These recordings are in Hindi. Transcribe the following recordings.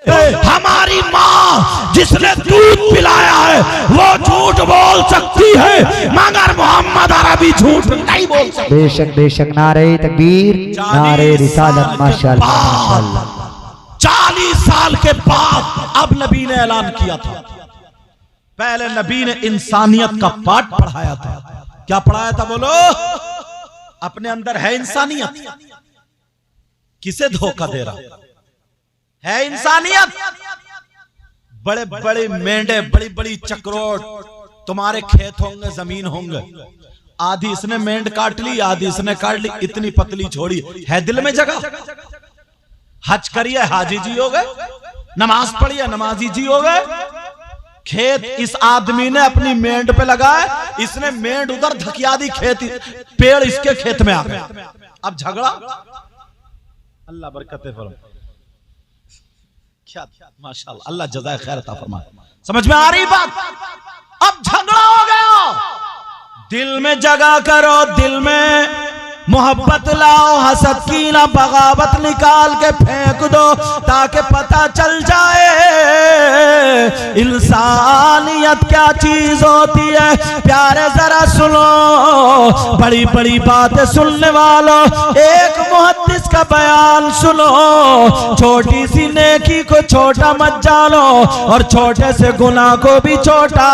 हमारी माँ जिसने दूध पिलाया है वो झूठ बोल सकती है, मगर मोहम्मद अरबी झूठ नहीं बोल सकते। बेशक बेशक, नारे तकबीर, नारे रिसालत, माशाअल्लाह माशाअल्लाह। 40 साल के बाद अब नबी ने ऐलान किया था। पहले नबी ने इंसानियत का पाठ पढ़ाया था। क्या पढ़ाया था बोलो? अपने अंदर है इंसानियत, किसे धोखा दे रहा है इंसानियत? बड़े बड़े मेंढे, बड़ी बड़ी चक्रोट, तुम्हारे खेत होंगे, जमीन होंगे, आधी इसने मेंढ काट ली, आधी इसने काट ली, इतनी पतली छोड़ी, है दिल में जगह? हज करिए हाजी जी हो गए, नमाज पढ़िए नमाजी जी हो गए। खेत इस आदमी ने अपनी मेंढ पे लगाया, इसने मेंढ उधर धकिया दी, खेत पेड़ इसके खेत में आ गया। अब झगड़ा, अल्लाह बरकत फरमाए। क्या माशाअल्लाह, अल्लाह जज़ाए खैर अता फरमाए। समझ में आ रही बात? अब झगड़ा हो गया। दिल में जगह करो, दिल में मोहब्बत लाओ, हसद की ना बगावत निकाल के फेंक दो, ताकि पता चल जाए इंसानियत क्या चीज होती है। प्यारे जरा सुनो, बड़ी बड़ी बातें सुनने वालों, एक मुहद्दिस का बयान सुनो। छोटी सी नेकी को छोटा मत जानो, और छोटे से गुनाह को भी छोटा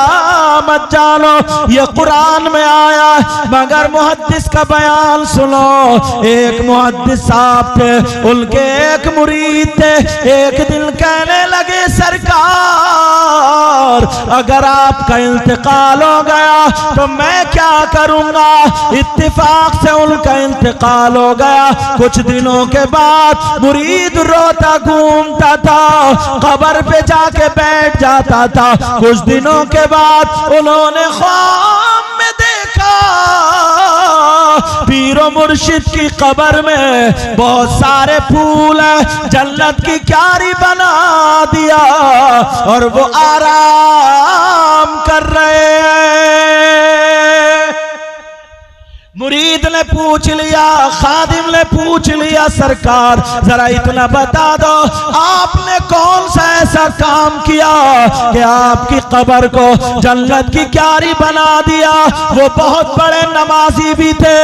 मत जानो। ये कुरान में आया, मगर मुहद्दिस का बयान सुनो। एक मुहद्दिस साहब थे, उनके एक मुरीद थे, एक दिन कहने लगे सरकार अगर आपका इंतकाल हो गया तो मैं क्या करूंगा। इत्तिफाक से उनका इंतकाल हो गया। कुछ दिनों के बाद मुरीद रोता घूमता था, कब्र पे जाके बैठ जाता था। कुछ दिनों के बाद उन्होंने ख्वाब में देखा पीरो मुर्शिद की कब्र में बहुत सारे फूल हैं, जन्नत की क्यारी बना दिया और वो आराम कर रहे हैं। मुरीद ने पूछ लिया, खादिम ने पूछ लिया, सरकार जरा इतना बता दो आपने कौन सा ऐसा काम किया कि आपकी कब्र को जन्नत की क्यारी बना दिया। वो बहुत बड़े नमाजी भी थे,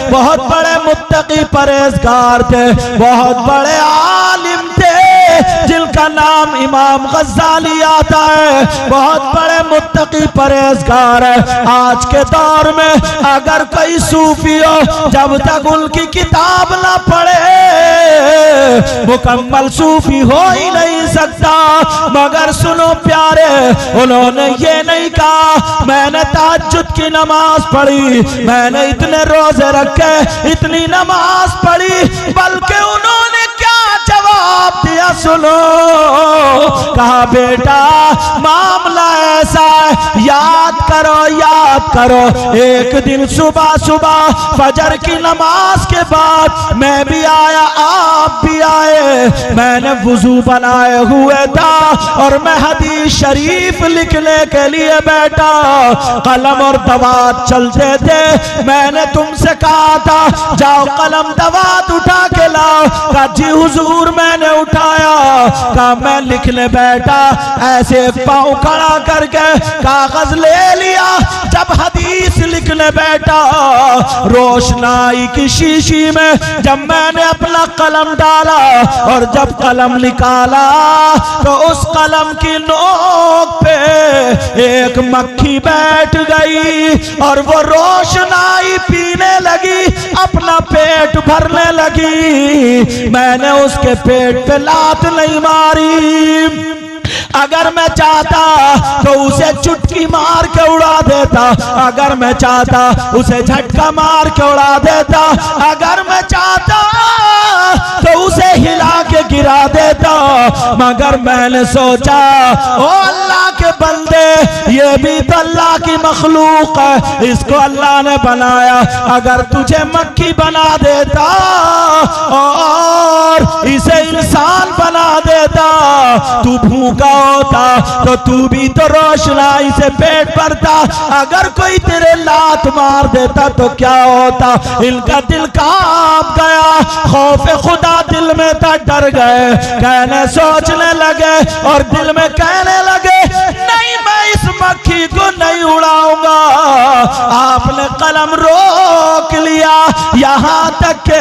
बहुत बड़े मुत्तकी परहेजगार थे, बहुत बड़े आलिम थे जिनका नाम इमाम गज़ाली आता है, बहुत बड़े मुत्तकी परहेजगार है। आज के दौर में अगर कोई सूफी हो, जब तक उनकी किताब ना पढ़े मुकम्मल सूफी हो ही नहीं सकता। मगर सुनो प्यारे, उन्होंने ये नहीं कहा मैंने तहज्जुद की नमाज पढ़ी, मैंने इतने रोजे रखे, इतनी नमाज पढ़ी, बल्कि उन्होंने क्या जवाब दिया सुनो। कहा बेटा मामला ऐसा है, याद करो याद करो, एक दिन सुबह सुबह फजर की नमाज के बाद मैं भी आया, आप भी आए, मैंने वुजू बनाए हुए था और मैं हदीस शरीफ लिखने के लिए बैठा, कलम और दवात चलते थे। मैंने तुमसे कहा था जाओ कलम दवात उठा के लाओ। कहा जी हुजूर मैंने उठाया। कहा मैं लिखने बैठा, ऐसे पाँव खड़ा करके कागज ले लिया। जब हदीस लिखने बैठा, रोशनाई की शीशी में जब मैंने अपना कलम डाला और जब कलम निकाला तो उस कलम की नोक पे एक मक्खी बैठ गई और वो रोशनाई पीने लगी, अपना पेट भरने लगी। मैंने उसके पेट पे लात नहीं मारी, अगर मैं चाहता तो उसे चुटकी मार के उड़ा देता, अगर मैं चाहता उसे झटका मार के उड़ा देता, अगर मैं चाहता तो उसे हिला के गिरा देता। मगर मैंने सोचा ओ अल्लाह के बंदे, ये भी तो अल्लाह की मखलूक है, इसको अल्लाह ने बनाया। अगर तुझे मक्खी बना देता और इसे इंसान बना देता, तू भूखा होता तो तू भी तो रोशनाई से पेट भरता। अगर कोई तेरे लात मार देता तो क्या होता। इनका दिल कांप गया, खौफ खुदा दिल में था, डर गए। कहने सोचने लगे और दिल में कहने लगे नहीं मैं इस मक्खी को नहीं उड़ाऊंगा। आपने कलम रोक लिया, यहां तक के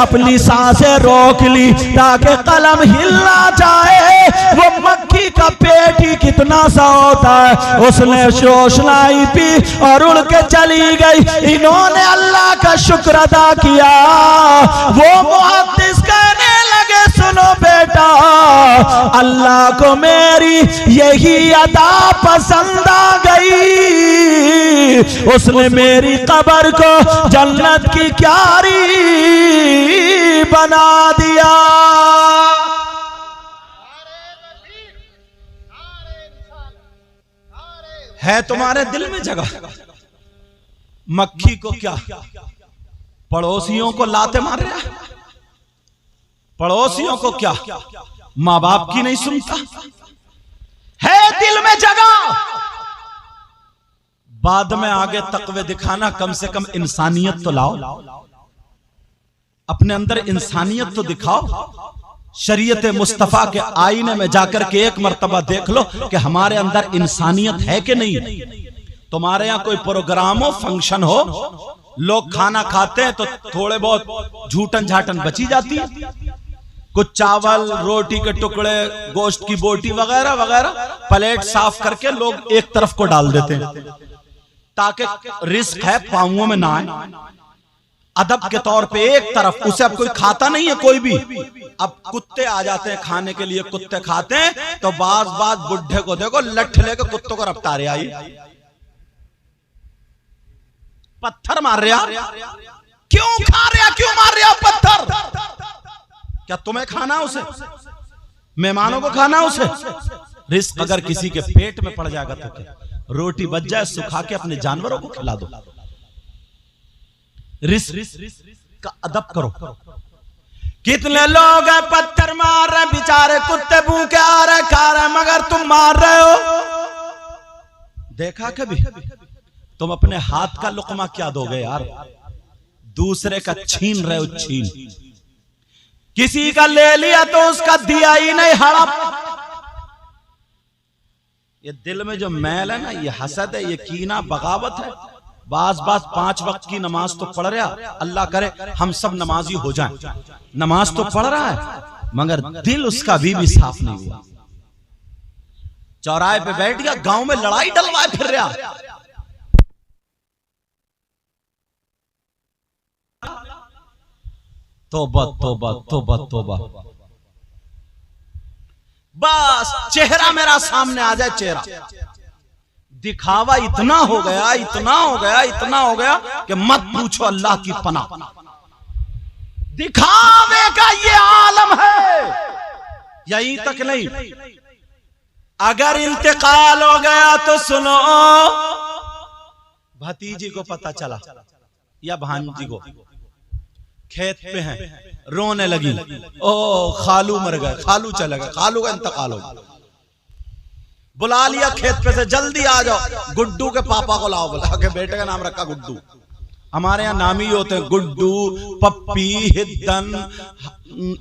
अपनी सांसें रोक ली ताकि कलम हिल ना जाए। वो मक्खी का पेट ही कितना सा होता है, उसने रोशनाई पी और उड़ के चली गई। इन्होंने अल्लाह का शुक्र अदा किया। वो मुहद्दिस कहने लगे सुनो बेटा, अल्लाह को मेरी यही अदा पसंद आ गई, उसने मेरी कब्र को जन्नत की क्यारी बना दिया। है तुम्हारे दिल में जगह। मक्खी को क्या पड़ोसियों को लाते मार रहा है, पड़ोसियों को क्या मां बाप की नहीं सुनता है। दिल में जगह, बाद में आगे तकवे दिखाना, कम से कम इंसानियत तो लाओ, अपने अंदर इंसानियत तो दिखाओ। शरीयत मुस्तफा के आईने में जाकर के एक मर्तबा देख लो कि हमारे अंदर इंसानियत है कि नहीं। तुम्हारे यहां कोई प्रोग्राम हो, फंक्शन हो, लोग खाना खाते हैं तो थोड़े बहुत झूठन झाटन बची जाती है, कुछ चावल रोटी के टुकड़े, गोश्त की बोटी वगैरह वगैरह प्लेट साफ करके लोग एक तरफ को डाल देते हैं ताकि रिस्क है पांवों में ना आए। अदब के तौर पे एक तरफ, उसे अब कोई खाता नहीं है कोई भी। अब कुत्ते आ जाते हैं खाने के लिए, कुत्ते खाते हैं तो बाज बुढ़े को देखो लठ लेकर कुत्तों को रफ्तारे आई, पत्थर मार रहा। क्यों खा रहा, क्यों मार रहा पत्थर? क्या तुम्हें खाना उसे, मेहमानों को खाना उसे? रिस्क अगर किसी के पेट में पड़ जाएगा तो क्या, रोटी बच जाए सुखा के अपने जानवरों को खिला दो। रिस्क का अदब करो। कितने लोग हैं पत्थर मार रहे, बेचारे कुत्ते भूखे आ रहे खा रहे, मगर तुम मार रहे हो। देखा कभी तुम अपने हाथ का लुकमा क्या दोगे यार, दूसरे का छीन रहे हो, छीन। किसी का ले लिया तो उसका दिया ही नहीं, हड़प। ये दिल में जो मैल है ना, ये हसद है, ये कीना बगावत है। बास 5 वक्त की नमाज तो पढ़ रहा, अल्लाह करे हम सब नमाजी हो जाएं। नमाज तो पढ़ रहा है मगर दिल उसका भी साफ नहीं हुआ। चौराहे पे बैठ गया, गांव में लड़ाई डलवाए फिर रहा। तौबा तौबा तौबा तौबा। बस चेहरा मेरा सामने आ जाए, चेहरा दिखावा इतना हो गया, इतना हो गया, इतना हो गया कि मत पूछो अल्लाह की पनाह। दिखावे का ये आलम है। यहीं तक नहीं, अगर इंतकाल हो गया तो सुनो, भतीजी को पता चला या भांजी को, खेत पे हैं, रोने लगी, ओ खालू मर गए, खालू चले गए, खालू का इंतकाल हो गया। बुला लिया खेत पे से, जल्दी आ जाओ, गुड्डू के पापा को लाओ। बुला के बेटे का नाम रखा गुड्डू। हमारे यहाँ नाम ही होते हैं गुड्डू, पप्पी, हिद्दन,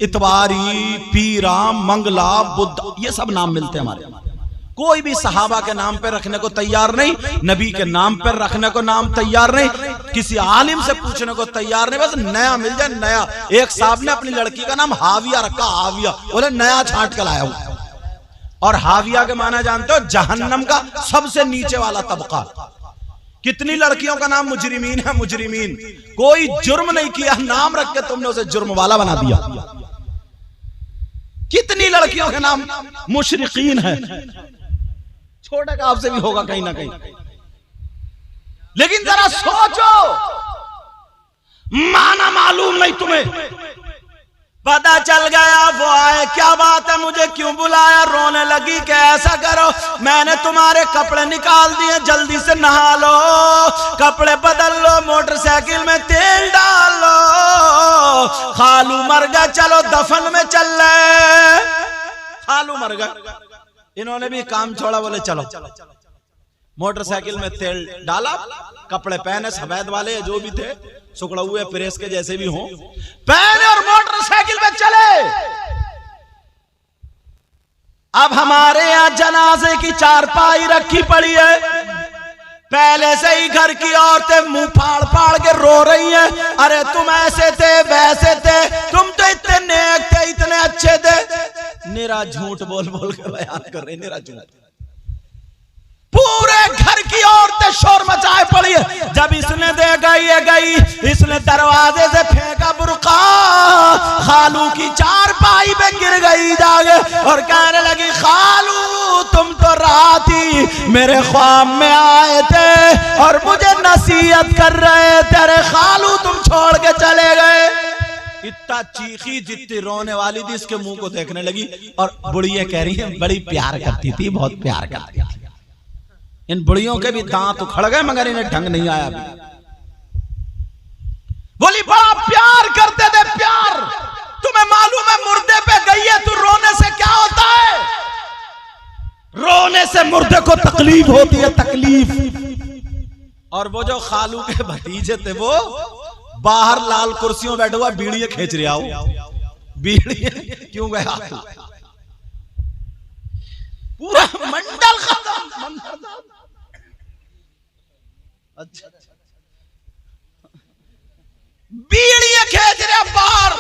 इतवारी, पीरा, मंगला, बुद्ध, ये सब नाम मिलते हैं हमारे यहाँ। कोई भी सहाबा के नाम पे रखने को तैयार नहीं, नबी के नाम पर रखने को नाम तैयार नहीं, किसी आलिम से पूछने को तैयार नहीं, बस नया मिल जाए नया। एक साहब ने अपनी लड़की का नाम हाविया रखा, हाविया, बोले नया छांट कर लाया हूं। और हाविया के माना जानते हो, जहन्नम का सबसे नीचे वाला तबका। कितनी लड़कियों का नाम मुजरिमीन है, मुजरिमीन, कोई जुर्म नहीं किया, नाम रख के तुमने उसे जुर्म वाला बना दिया। कितनी लड़कियों के नाम मुशरिकीन है, छोटे का आपसे भी होगा कहीं ना कहीं। लेकिन जरा सोचो, माना मालूम नहीं तुम्हें, पता चल गया वो आए, क्या बात है, मुझे क्यों बुलाया? रोने लगी कि ऐसा करो, मैंने तुम्हारे कपड़े निकाल दिए, जल्दी से नहा लो, कपड़े बदल लो, मोटरसाइकिल में तेल डाल लो, खालू मर गया, चलो दफन में चल रहे। खालू मर गया, इन्होंने भी काम छोड़ा, बोले चलो। मोटरसाइकिल में तेल डाला, कपड़े पहने, सफेद वाले जो भी थे, सुकड़ा हुए प्रेस के जैसे भी हों, पहने और मोटरसाइकिल पे चले। अब हमारे यहाँ जनाजे की चारपाई रखी पड़ी है, पहले से ही घर की औरतें मुंह फाड़ फाड़ के रो रही हैं, अरे तुम ऐसे थे वैसे थे, तुम तो इतने नेक थे, इतने अच्छे थे। निरा झूठ बोल बोल के बयान कर रहे, निरा झूठ। पूरे घर की औरतें शोर मचाए पड़ी है। जब इसने देखा ये गई, इसने दरवाजे से फेंका बुर्का, खालू की चारपाई पे गिर गई जागे और कहने लगी, खालू तुम तो रात ही मेरे ख्वाब में आए थे और मुझे नसीहत कर रहे थे, अरे खालू तुम छोड़ के चले गए। इतना चीखी, जितनी रोने वाली थी इसके मुंह को देखने लगी। और बुढ़िया कह रही है बड़ी प्यार करती थी, बहुत प्यार करती थी। इन बुढ़ियों के भी दांत उखड़ गए मगर इन्हें ढंग नहीं आया अभी। बोली बड़ा प्यार करते थे, प्यार। तुम्हें मालूम है मुर्दे पे गई है तू, रोने से क्या होता है? रोने से मुर्दे को तकलीफ होती है, तकलीफ। और वो जो खालू के भतीजे थे वो बाहर लाल कुर्सियों बैठे हुआ बीड़ियां खींच रहा हो। बीड़ियां क्यों गया? पूरा मंडल खत्म। अच्छा, बीड़ियां खींच रहा बाहर।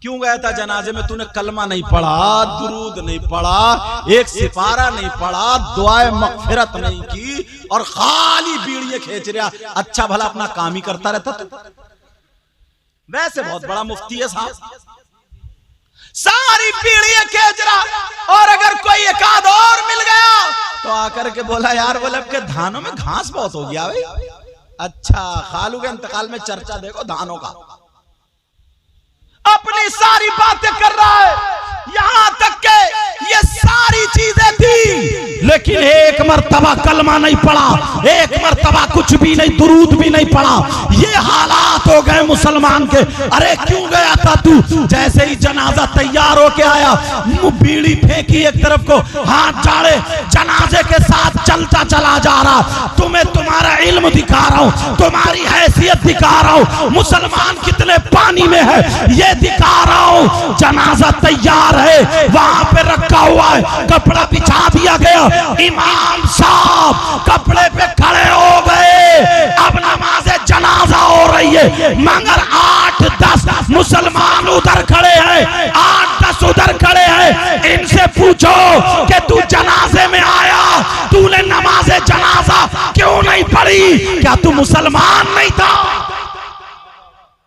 क्यों गया था जनाजे में? तूने कलमा नहीं पढ़ा, दुरूद नहीं पढ़ा, एक सिपारा नहीं पढ़ा, दुआए मगफिरत नहीं की और खाली बीड़ियां खींच रहा। अच्छा भला अपना काम ही करता रहता तू। वैसे बहुत बड़ा मुफ्ती है साहब, सारी बीड़ियां खींच रहा। और अगर कोई एक आध और मिल गया तो आकर के बोला, यार बोले आपके धानों में घास बहुत हो गया भाई। अच्छा, खालू के इंतकाल में चर्चा देखो धानों का। अपनी सारी बातें कर रहा है, यहां तक के ये सारी चीजें थी, लेकिन एक मर्तबा कलमा नहीं पढ़ा, एक मर्तबा कुछ भी नहीं, दुरूद भी नहीं पढ़ा। ये हालात हो गए मुसलमान के। अरे क्यों गया था तू? जैसे ही जनाजा तैयार होके आया, बीड़ी फेंकी एक तरफ को, हाथ झाड़े, जनाजे के साथ चलता चला जा रहा। तुम्हें तुम्हारा इल्म दिखा रहा हूं, तुम्हारी हैसियत दिखा रहा हूं, मुसलमान कितने पानी में है ये दिखा रहा हूं। जनाजा तैयार है, वहां पे रखा हुआ है, कपड़ा बिछा दिया गया। इमाम साहब कपड़े पे खड़े हो गए, अब नमाज जनाजा हो रही है, मगर 8-10 मुसलमान उधर खड़े हैं, 8-10 उधर खड़े हैं। इनसे पूछो कि तू जनाजे में आया, तूने नमाज जनाजा क्यों नहीं पढ़ी? क्या तू मुसलमान नहीं था?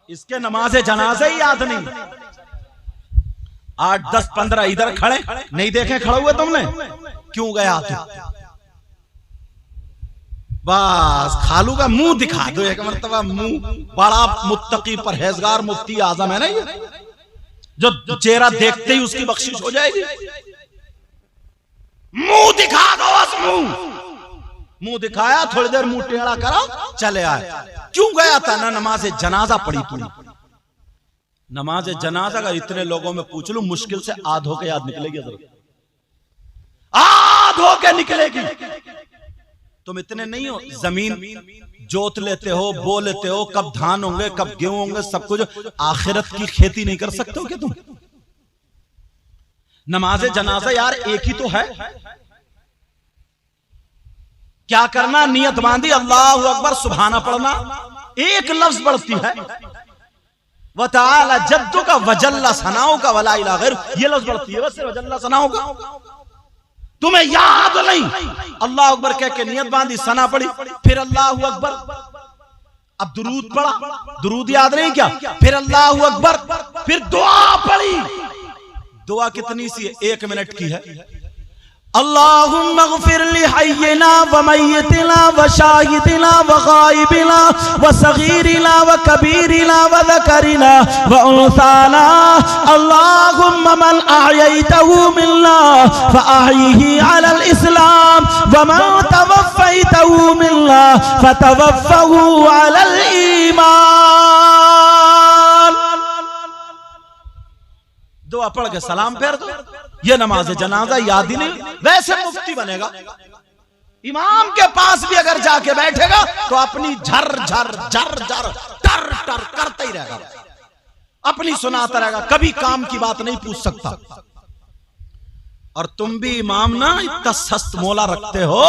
इसके नमाज जनाजा ही याद नहीं। 8-10-15 इधर खड़े, नहीं देखे खड़े हुए तुमने? क्यों गया तू? बस खालू का मुंह दिखा दो एक मर्तबा, मुंह। बड़ा मुत्तकी परहेजगार मुफ्ती आजम है ना ये, जो चेहरा देखते ही उसकी बख्शिश हो जाएगी। मुंह दिखा दो, बस मुंह दिखाया, थोड़ी देर मुंह टेढ़ा करा, चले आए। क्यों गया था? ना नमाज जनाजा पढ़ी तूने। नमाज जनाजा का इतने लोगों में पूछ लूं, मुश्किल से आधों के याद निकलेगी, आधों के निकलेगी। तुम इतने नहीं हो, जमीन जोत लेते हो, बो लेते हो, कब धान होंगे कब गेहूं होंगे सब कुछ। आखिरत की खेती नहीं कर सकते हो क्या तुम? नमाज जनाजा यार एक ही तो है। क्या करना? नियत बांधी, अल्लाहु अकबर सुभाना पढ़ना, एक लफ्ज बढ़ती है। व तआला जद्दु का वजल्ला सनाओ का वला इला गैर, ये लफ्ज बढ़ती है बस, वजल्ला सनाओ का। तुम्हें याद नहीं? अल्लाह अकबर कह के नियत बांधी, सना पड़ी, फिर अल्लाहु अकबर। अब दुरूद पढ़ा, दुरूद याद नहीं क्या? फिर अल्लाहु अकबर, फिर दुआ पढ़ी। दुआ कितनी सी है? 1 मिनट की है। अल्लाहुम्मा ग़फ़िर ली हय्यिना व मय्यितिना व शाहिदिना व गायबिना व सगीरिना व कबीरिना व ज़करिना व उन्साना। अल्लाहुम्मा मन अहयैतहु मिन्ना फ़अहयिही अलल इस्लाम व मन तवफ़्फ़ैतहु मिन्ना फ़तवफ़्फ़हु अलल ईमान। दुआ पढ़ के सलाम फेर दो। ये नमाज जनाजा याद ही नहीं। वैसे मुफ्ती बनेगा, इमाम के पास भी अगर जाके बैठेगा तो अपनी झर झर झर झर टर टर करता ही रहेगा, अपनी सुनाता रहेगा, कभी काम की बात नहीं पूछ सकता। और तुम भी इमाम ना इतना सस्त मोला रखते हो,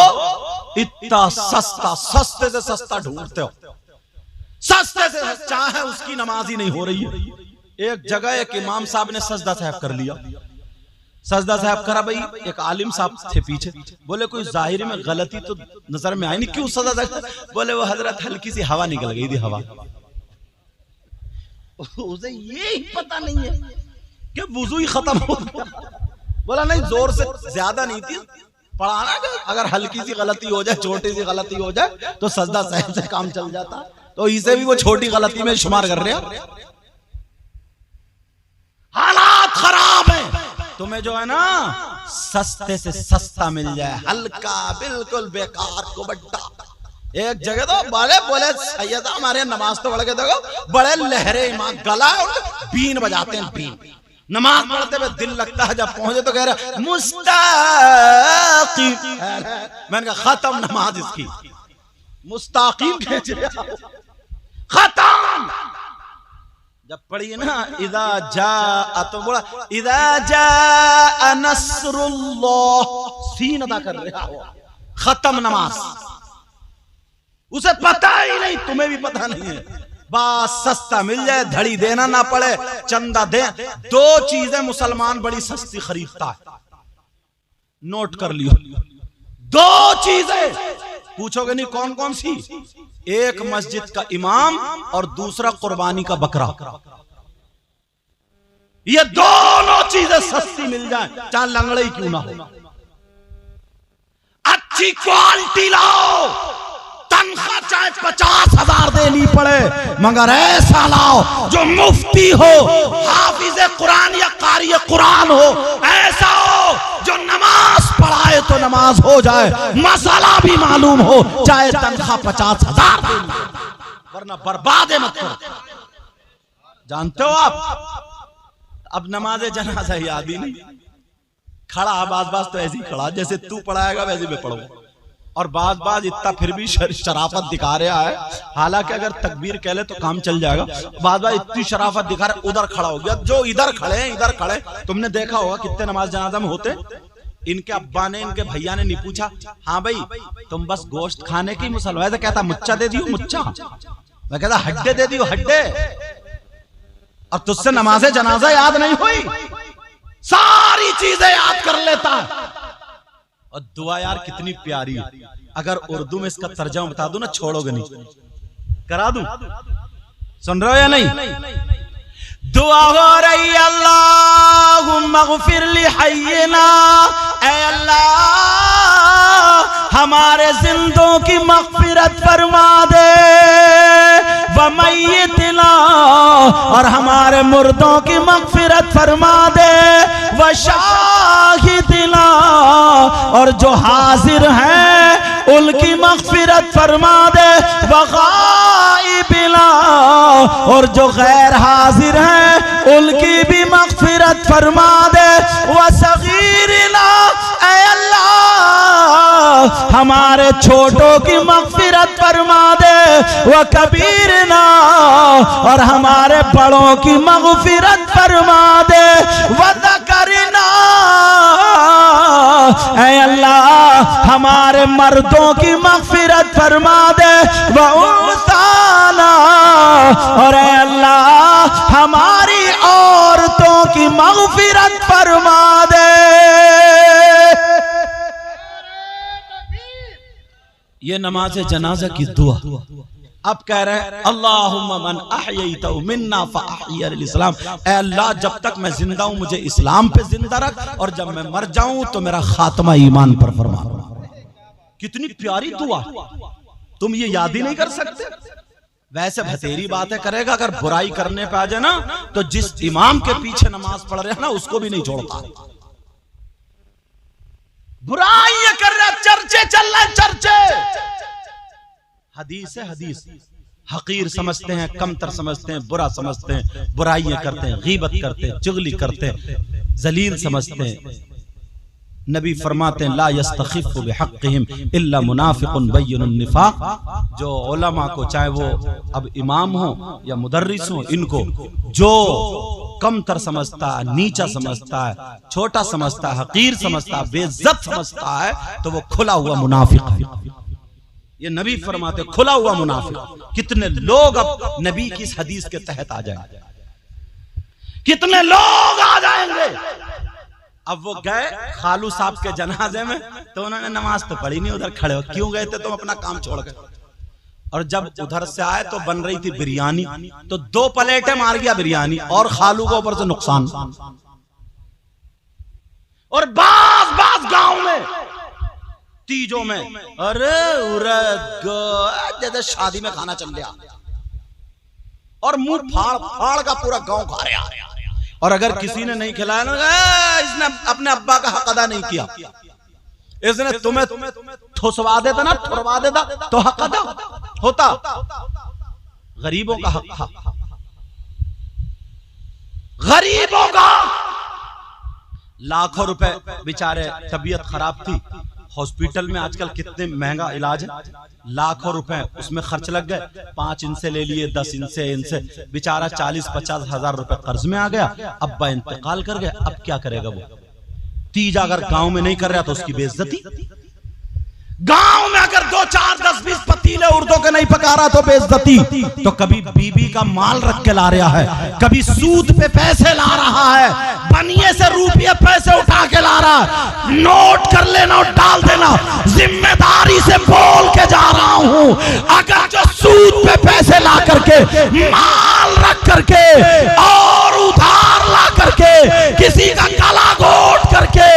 इतना सस्ता, सस्ते से सस्ता ढूंढते हो, सस्ते से चाहे उसकी नमाज ही नहीं हो रही है। एक जगह एक इमाम साहब ने सजदा साहब कर लिया, सजदा साहब करा, भाई एक आलिम साहब थे पीछे, बोले कोई जाहिर में गलती तो नजर में आई नहीं, क्यों सजदा साहब? बोले वो हजरत हल्की सी हवा निकल गई थी, हवा। उसे ये ही पता नहीं है कि वुजू ही खत्म हो गया। बोला नहीं, जोर से ज्यादा नहीं थी, पढ़ाना अगर हल्की सी गलती हो जाए, छोटी सी गलती हो जाए तो सजदा साहब से काम चल जाता, तो इसे भी वो छोटी गलती में शुमार कर रहे हैं। हालात खराब है, तुम्हें जो है ना सस्ते से सस्ता मिल जाए, हल्का बिल्कुल बेकार को बड्डा। एक जगह तो बोले सैयद हमारे नमाज तो पढ़ के देखो, बड़े लहरे इमाम, गला बीन बजाते हैं, बीन। नमाज पढ़ते हुए दिल लगता है, जब पहुंचे तो कह रहे मुस्ताकीम। मैंने कहा खत्म नमाज इसकी, मुस्ताकीम खत्म। जब पढ़िए ना इदा जा, तो बोला इदा जा नस्रुल्लाह, सीन अदा कर रहा हो, खत्म नमाज। उसे पता ही नहीं, तुम्हें भी पता नहीं है, बस सस्ता मिल जाए, धड़ी देना ना पड़े, चंदा दे। दो चीजें मुसलमान बड़ी सस्ती खरीदता है, नोट कर लियो, दो चीजें। पूछोगे नहीं कौन कौन सी? एक मस्जिद का इमाम और दूसरा कुर्बानी का बकरा। ये दोनों चीजें सस्ती मिल जाए, चाहे लंगड़े ही क्यों ना हो। अच्छी क्वालिटी लाओ, तनख्वाह चाहे 50,000 देनी पड़े, मगर ऐसा लाओ जो मुफ्ती हो, हाफिज कुरान या कारी कुरान हो, ऐसा हो जो नमाज पढ़ाए तो नमाज हो जाए, मसाला भी मालूम हो, चाहे तनख्वाह 50,000 देनी, वरना बर्बाद मत करो। जानते हो आप, अब नमाज जनाजा याद ही नहीं, खड़ा बाज तो ऐसे ही खड़ा, जैसे तू पढ़ाएगा वैसे मैं पढ़ूंगा, और बाज इतना फिर भी शराफत दिखा रहा है, हालांकि अगर तकबीर कह ले तो काम चल जाएगा। बाज इतनी शराफत दिखा रहा, उधर खड़ा हो गया, जो इधर खड़े हैं इधर खड़े। तुमने देखा होगा कितने नमाज जनाजा में होते, इनके अब्बा ने इनके भैया ने नहीं पूछा, हाँ भाई तुम बस गोश्त खाने की मुसलमान, तो कहता मुच्चा दे दियो मुच्चा, मैं कहता हड्डे दे दियो हड्डे, और तुझसे नमाज जनाजा याद नहीं हुई, सारी चीजें याद कर लेता है। और दुआ यार कितनी प्यारी है, अगर उर्दू में इसका तर्जुमा बता दूं ना छोड़ोगे नहीं, करा दूं, सुन रहे हो या नहीं? दुआ हो रही अल्लाहुम्मा गफिर ली हय्यिना, ऐ अल्लाह हमारे जिंदों की मग़फ़िरत फरमा दे, व मय्यितना, और हमारे मुर्दों की मग़फ़िरत फरमा दे, व शाहिदिना, और जो हाजिर हैं उनकी मग़फ़िरत फरमा दे, व गाइबिना, और जो गैर हाजिर हैं उनकी भी मग़फ़िरत फरमा दे, व सगीरिना, ऐ अल्लाह हमारे छोटों की मग़फ़िरत फरमा दे, व कबीरना, और हमारे बड़ों की मग़फ़िरत फरमा दे, व ज़करना, ऐ अल्लाह हमारे मर्दों की मग़फ़िरत फरमा दे, व उन्साना, और ऐ अल्लाह हमारी औरतों की मग़फ़िरत फरमा दे। ये नमाज जनाजा की दुआ। अब कह रहे हैं अल्लाहुम्मा मन अहयैतहु मिन्ना फअहयिल इस्लाम, ऐ अल्लाह जब तक मैं जिंदा हूं मुझे इस्लाम पे जिंदा रख, और जब मैं मर जाऊं तो मेरा खात्मा ईमान पर फरमा। कितनी प्यारी दुआ, तुम ये याद ही नहीं कर सकते। वैसे भतेरी बातें करेगा, अगर बुराई करने पे आ जाए ना तो जिस इमाम के पीछे नमाज पढ़ रहे हैं ना उसको भी नहीं छोड़ता। बुराई कर रहा, चर्चे चल रहे, चर्चे, हदीस है हदीस, हकीर समझते हैं, कमतर समझते हैं, बुरा समझते हैं, बुराइयां करते हैं, गीबत करते हैं, चुगली करते हैं, जलील समझते हैं। नबी फरमाते हैं ला यस्तखिफ़ु बिहक़्क़िहिम इल्ला मुनाफ़िक़ुन बय्यिनुन निफ़ाक़। जो उलमा को, चाहे वो अब इमाम हो या मुदर्रिस हो, इनको जो कमतर समझता है, नीचा समझता है, छोटा समझता है, हकीर समझता है, बेइज्जत समझता है, तो वो खुला हुआ मुनाफिक है। ये नबी फरमाते खुला हुआ मुनाफिक। कितने लोग अब नबी की इस हदीस के तहत आ जाएंगे, कितने लोग आ जाएंगे। अब वो गए खालू साहब के जनाजे में, तो उन्होंने नमाज तो पढ़ी नहीं, उधर खड़े हो। क्यों गए थे तुम? अपना काम छोड़ गए। और जब उधर से आए तो बन रही थी बिरयानी, तो 2 प्लेटें मार गया बिरयानी, और खालू को ऊपर से नुकसान। और बास गांव में तीजों में, अरे जैसे शादी में खाना चल गया, और मुंह फाड़ का पूरा गांव खा रहा है। और अगर किसी ने नहीं खिलाया ना, इसने अपने अब्बा का हक अदा नहीं किया, इसने तुम्हें ठुसवा देता ना, ठुरवा देता, तो हक अदा होता। गरीबों का हक था, गरीबों का। लाखों रुपए बेचारे, तबीयत खराब थी, हॉस्पिटल में आजकल कितने महंगा इलाज है, लाखों रुपए उसमें खर्च लग गए। 5 इनसे ले लिए, 10 इनसे बेचारा 40-50 हजार रुपए कर्ज में आ गया। अब्बा इंतकाल कर गए, अब क्या करेगा वो? तीज अगर गांव में नहीं कर रहा तो उसकी बेइज्जती। गांव में अगर 2, 4, 10, 20 पतीले उर्दों के नहीं पका रहा तो बेइज्जती। तो कभी बीबी का माल रख के ला रहा है, कभी सूद पे पैसे ला रहा है, बनिए से रुपये पैसे उठा के ला रहा है। नोट कर लेना और डाल देना, जिम्मेदारी से बोल के जा रहा हूं। अगर जो सूद पे पैसे ला करके, माल रख करके और उधार ला करके, किसी का गला घोट करके,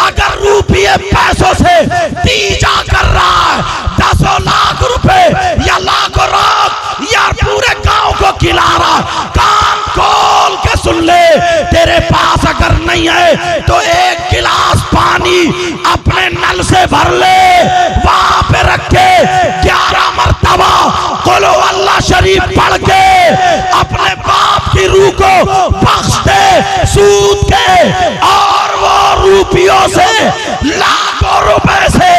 अगर रुपये पैसों से तीजा कर रहा है, 10 लाख रुपए या लाखों रात या पूरे गांव को खिला रहा, कान खोल के सुन ले। तेरे पास अगर नहीं है तो 1 गिलास पानी अपने नल से भर ले, वहां पे रख के 11 मरतबा कुल अल्लाह शरीफ पढ़ के अपने बाप की रूह को बख्श दे सूद के। और वो रुपयों से, लाखों रुपए से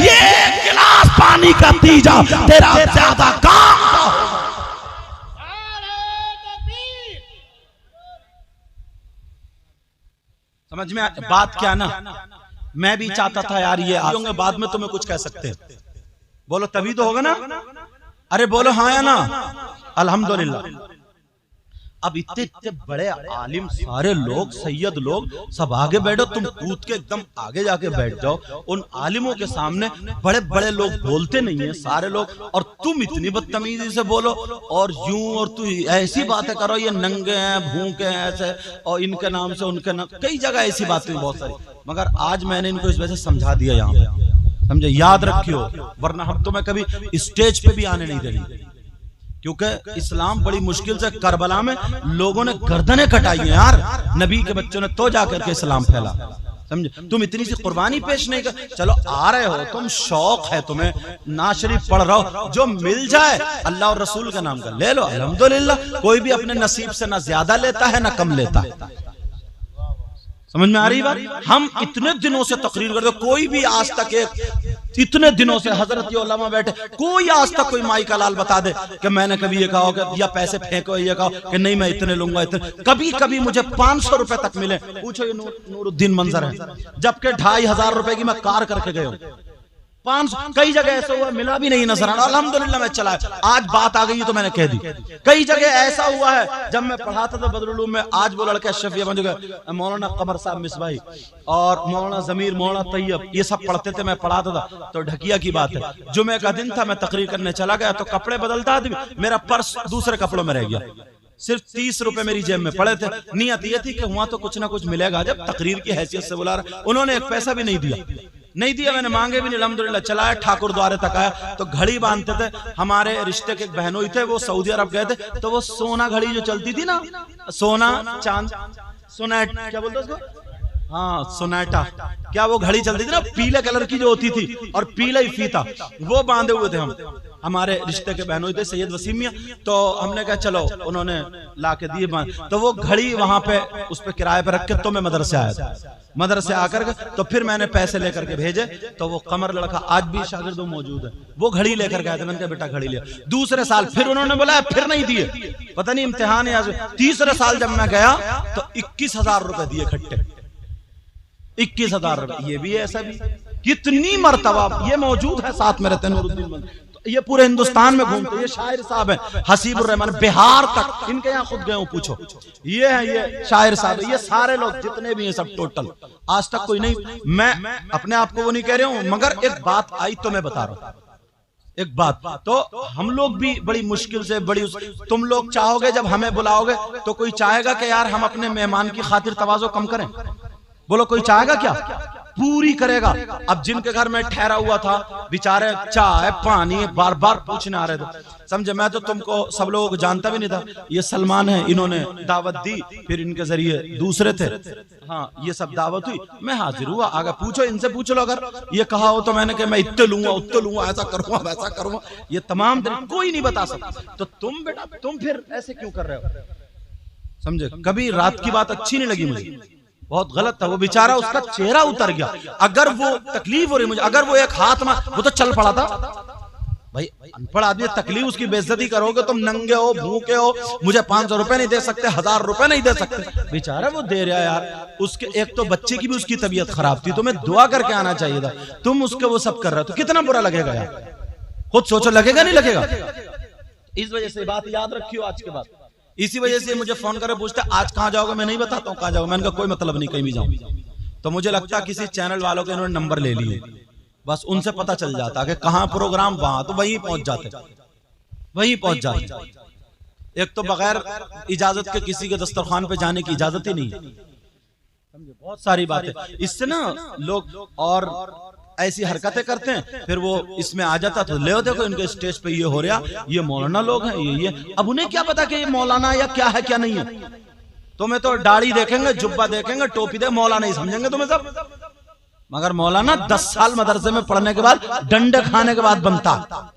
ये 1 गिलास पानी का तीजा तेरा ज्यादा काम का होगा। समझ में बात क्या ना? मैं भी चाहता था यार ये होंगे, बाद में तुम्हें कुछ कह सकते हैं, बोलो तभी तो होगा ना। अरे बोलो हाँ या ना? अल्हम्दुलिल्लाह। अब इतने बड़े आलिम, सारे लोग, सैयद लोग सब आगे बैठो, तुम कूद के एकदम आगे जाके बैठ जाओ। उन आलिमों के सामने बड़े बड़े लोग बोलते नहीं है, सारे लोग, और तुम इतनी बदतमीजी से बोलो और यूं, और तू ऐसी बातें करो, ये नंगे हैं, भूखे हैं, ऐसे, और इनके नाम से उनके नाम, कई जगह ऐसी बातें बहुत सारी। मगर आज मैंने इनको इस वजह से समझा दिया यहाँ पे, समझे, याद रखियो, वरना हम तुम्हें कभी स्टेज पे भी आने नहीं देंगे। क्योंकि इस्लाम बड़ी मुश्किल से, करबला में लोगों ने गर्दनें कटाई हैं यार, नबी के बच्चों ने तो जाकर के इस्लाम फैला, समझे। तुम इतनी सी कुर्बानी पेश नहीं कर, चलो आ रहे हो तुम, शौक है तुम्हें, ना शरीफ पढ़ रहा हो, जो मिल जाए अल्लाह और रसूल के नाम का ले लो, अल्हम्दुलिल्लाह। कोई भी अपने नसीब से ना ज्यादा लेता है ना कम लेता है। समझ में आ रही बात? हम इतने दिनों से तकरीर करते, कोई भी आज तक इतने दिनों से हजरत उलमा बैठे, कोई आज तक कोई माई का लाल बता दे कि मैंने कभी ये कहा कि या पैसे फेंको, ये कहो कि नहीं मैं इतने लूंगा, इतने। कभी कभी मुझे 500 रुपए तक मिले, पूछो ये नूरुद्दीन मंजर है, जबकि 2500 रुपए की मैं कार करके गए हूँ। 500 कई जगह ऐसा हुआ मिला भी नहीं नजर आना, अल्हम्दुलिल्लाह मैं चला। आज बात आ गई तो मैंने कह दी। कई जगह ऐसा हुआ है, जब मैं पढ़ाता था बदरुल उलूम में, आज वो लड़के अशरफिया बन गए, मौलाना कमर साहब मिसबाही और मौलाना जमीर, मौलाना तैयब, ये सब पढ़ते थे, मैं पढ़ाता था। तो ढकिया की बात है, जुमे का दिन था, मैं तकरीर करने चला गया, तो कपड़े बदलता आदमी, मेरा पर्स दूसरे कपड़ों में रह गया। सिर्फ 30 रुपए मेरी जेब में पड़े थे। नियत ये थी कि वहां तो कुछ ना कुछ मिलेगा, जब तकरीर की हैसियत से बुला रहा। उन्होंने 1 पैसा भी नहीं दिया, मैंने मांगे भी नहीं, अल्हम्दुलिल्लाह। चलाया, ठाकुर द्वारे तक आया, तो घड़ी बांधते थे। हमारे रिश्ते के बहनोई थे, वो सऊदी अरब गए थे, तो वो सोना घड़ी जो चलती थी ना, सोना चांद, सोनेट क्या बोलते उसको, हाँ सोनेटा, क्या वो घड़ी चलती थी ना, पीले कलर की जो होती थी और पीला ही फीता, वो बांधे हुए थे हम। हमारे रिश्ते के बहनोई थे सैयद वसीम मियां, तो हमने कहा चलो, उन्होंने ला के दिए, तो वो घड़ी वहां पे उस पे किराए पे रख के तो मैं मदरसे आया था। मदरसे आकर तो फिर मैंने पैसे लेकर के भेजे, तो वो कमर लड़का आज भी शागिर्द मौजूद है, वो घड़ी लेकर गए थे। मैंने कहा बेटा घड़ी लिया। दूसरे साल फिर उन्होंने बोला, फिर नहीं दिए, पता नहीं इम्तिहान है। तीसरे साल जब मैं गया तो 21,000 रुपए दिए खट्टे, 21,000 रुपए। ये भी है, ऐसा भी कितनी मर्तबा ये मौजूद है साथ में रहते हैं। ये पूरे हिंदुस्तान में घूमते, ये शायर साहब हैं हसीबुर रहमान, बिहार तक, इनके यहाँ खुद गए हूं, पूछो। ये है, ये शायर साहब, ये सारे लोग जितने भी हैं सब टोटल, आज तक कोई नहीं। मैं अपने आप को वो नहीं कह रहा हूं, मगर एक बात आई तो मैं बता रहा हूं, एक बात। तो हम लोग भी बड़ी मुश्किल से, तुम लोग चाहोगे जब हमें बुलाओगे तो कोई चाहेगा कि यार हम अपने मेहमान की खातिर तवाज़ो कम करें? बोलो, कोई चाहेगा क्या? पूरी करेगा। अब जिनके घर में ठहरा हुआ था बेचारे चाय पानी बार बार पूछने आ रहे थे, समझे। मैं तो तुमको सब लोगों को जानता भी नहीं था, ये सलमान है, इन्होंने दावत दी, फिर इनके जरिए दूसरे थे, हाँ ये सब दावत हुई, मैं हाजिर हुआ। आगे पूछो, इनसे पूछ लो, अगर ये कहा हो तो मैंने कहा मैं इतने लूंगा उतने लूंगा, ऐसा करूंगा वैसा करूंगा, ये तमाम कोई नहीं बता सकता। तो तुम बेटा, तुम फिर ऐसे क्यों कर रहे हो, समझे। कभी रात की बात अच्छी नहीं लगी मुझे, बहुत गलत था। वो बेचारा, उसका चेहरा उतर गया। अगर वो तकलीफ हो रही मुझे, अगर वो एक हाथ में, वो तो चल पड़ा था। भाई अनपढ़ आदमी, तकलीफ, उसकी बेइज्जती करोगे, तुम नंगे हो भूखे हो, मुझे 500 रुपए नहीं दे सकते, 1000 रुपए नहीं दे सकते, बेचारा वो दे रहा है यार। उसके एक तो बच्चे की भी उसकी तबीयत खराब थी, तुम्हें दुआ करके आना चाहिए था, तुम उसके वो सब कर रहे हो, तो कितना बुरा लगेगा यार, खुद सोचो, लगेगा नहीं लगेगा। इस वजह से बात याद रखियो आज के बाद। इसी वजह से मुझे फोन करे पूछते आज कहाँ जाओगे, मैं नहीं बताता हूँ कहाँ जाओगे। मैंने कहा कोई मतलब नहीं, कहीं भी जाऊँ। तो मुझे लगता है किसी चैनल वालों के इन्होंने नंबर ले लिए, बस उनसे पता चल जाता कि कहाँ प्रोग्राम, वहां तो वहीं पहुंच जाते, वहीं पहुंच जाते। एक तो बगैर इजाजत के किसी के दस्तरखान पे जाने की इजाजत ही नहीं है, बहुत सारी बातें। इससे ना लोग और ऐसी हरकतें करते हैं, फिर वो इसमें आ जाता तो ले देखो इनके स्टेज पे ये हो रहा, ये मौलाना लोग हैं, ये अब उन्हें क्या पता कि ये मौलाना या क्या है क्या नहीं है। तुम्हें तो दाढ़ी देखेंगे, जुब्बा देखेंगे, टोपी दे, मौलाना ही समझेंगे तुम्हें सब। मगर मौलाना 10 साल मदरसे में पढ़ने के बाद, डंडे खाने के बाद बनता,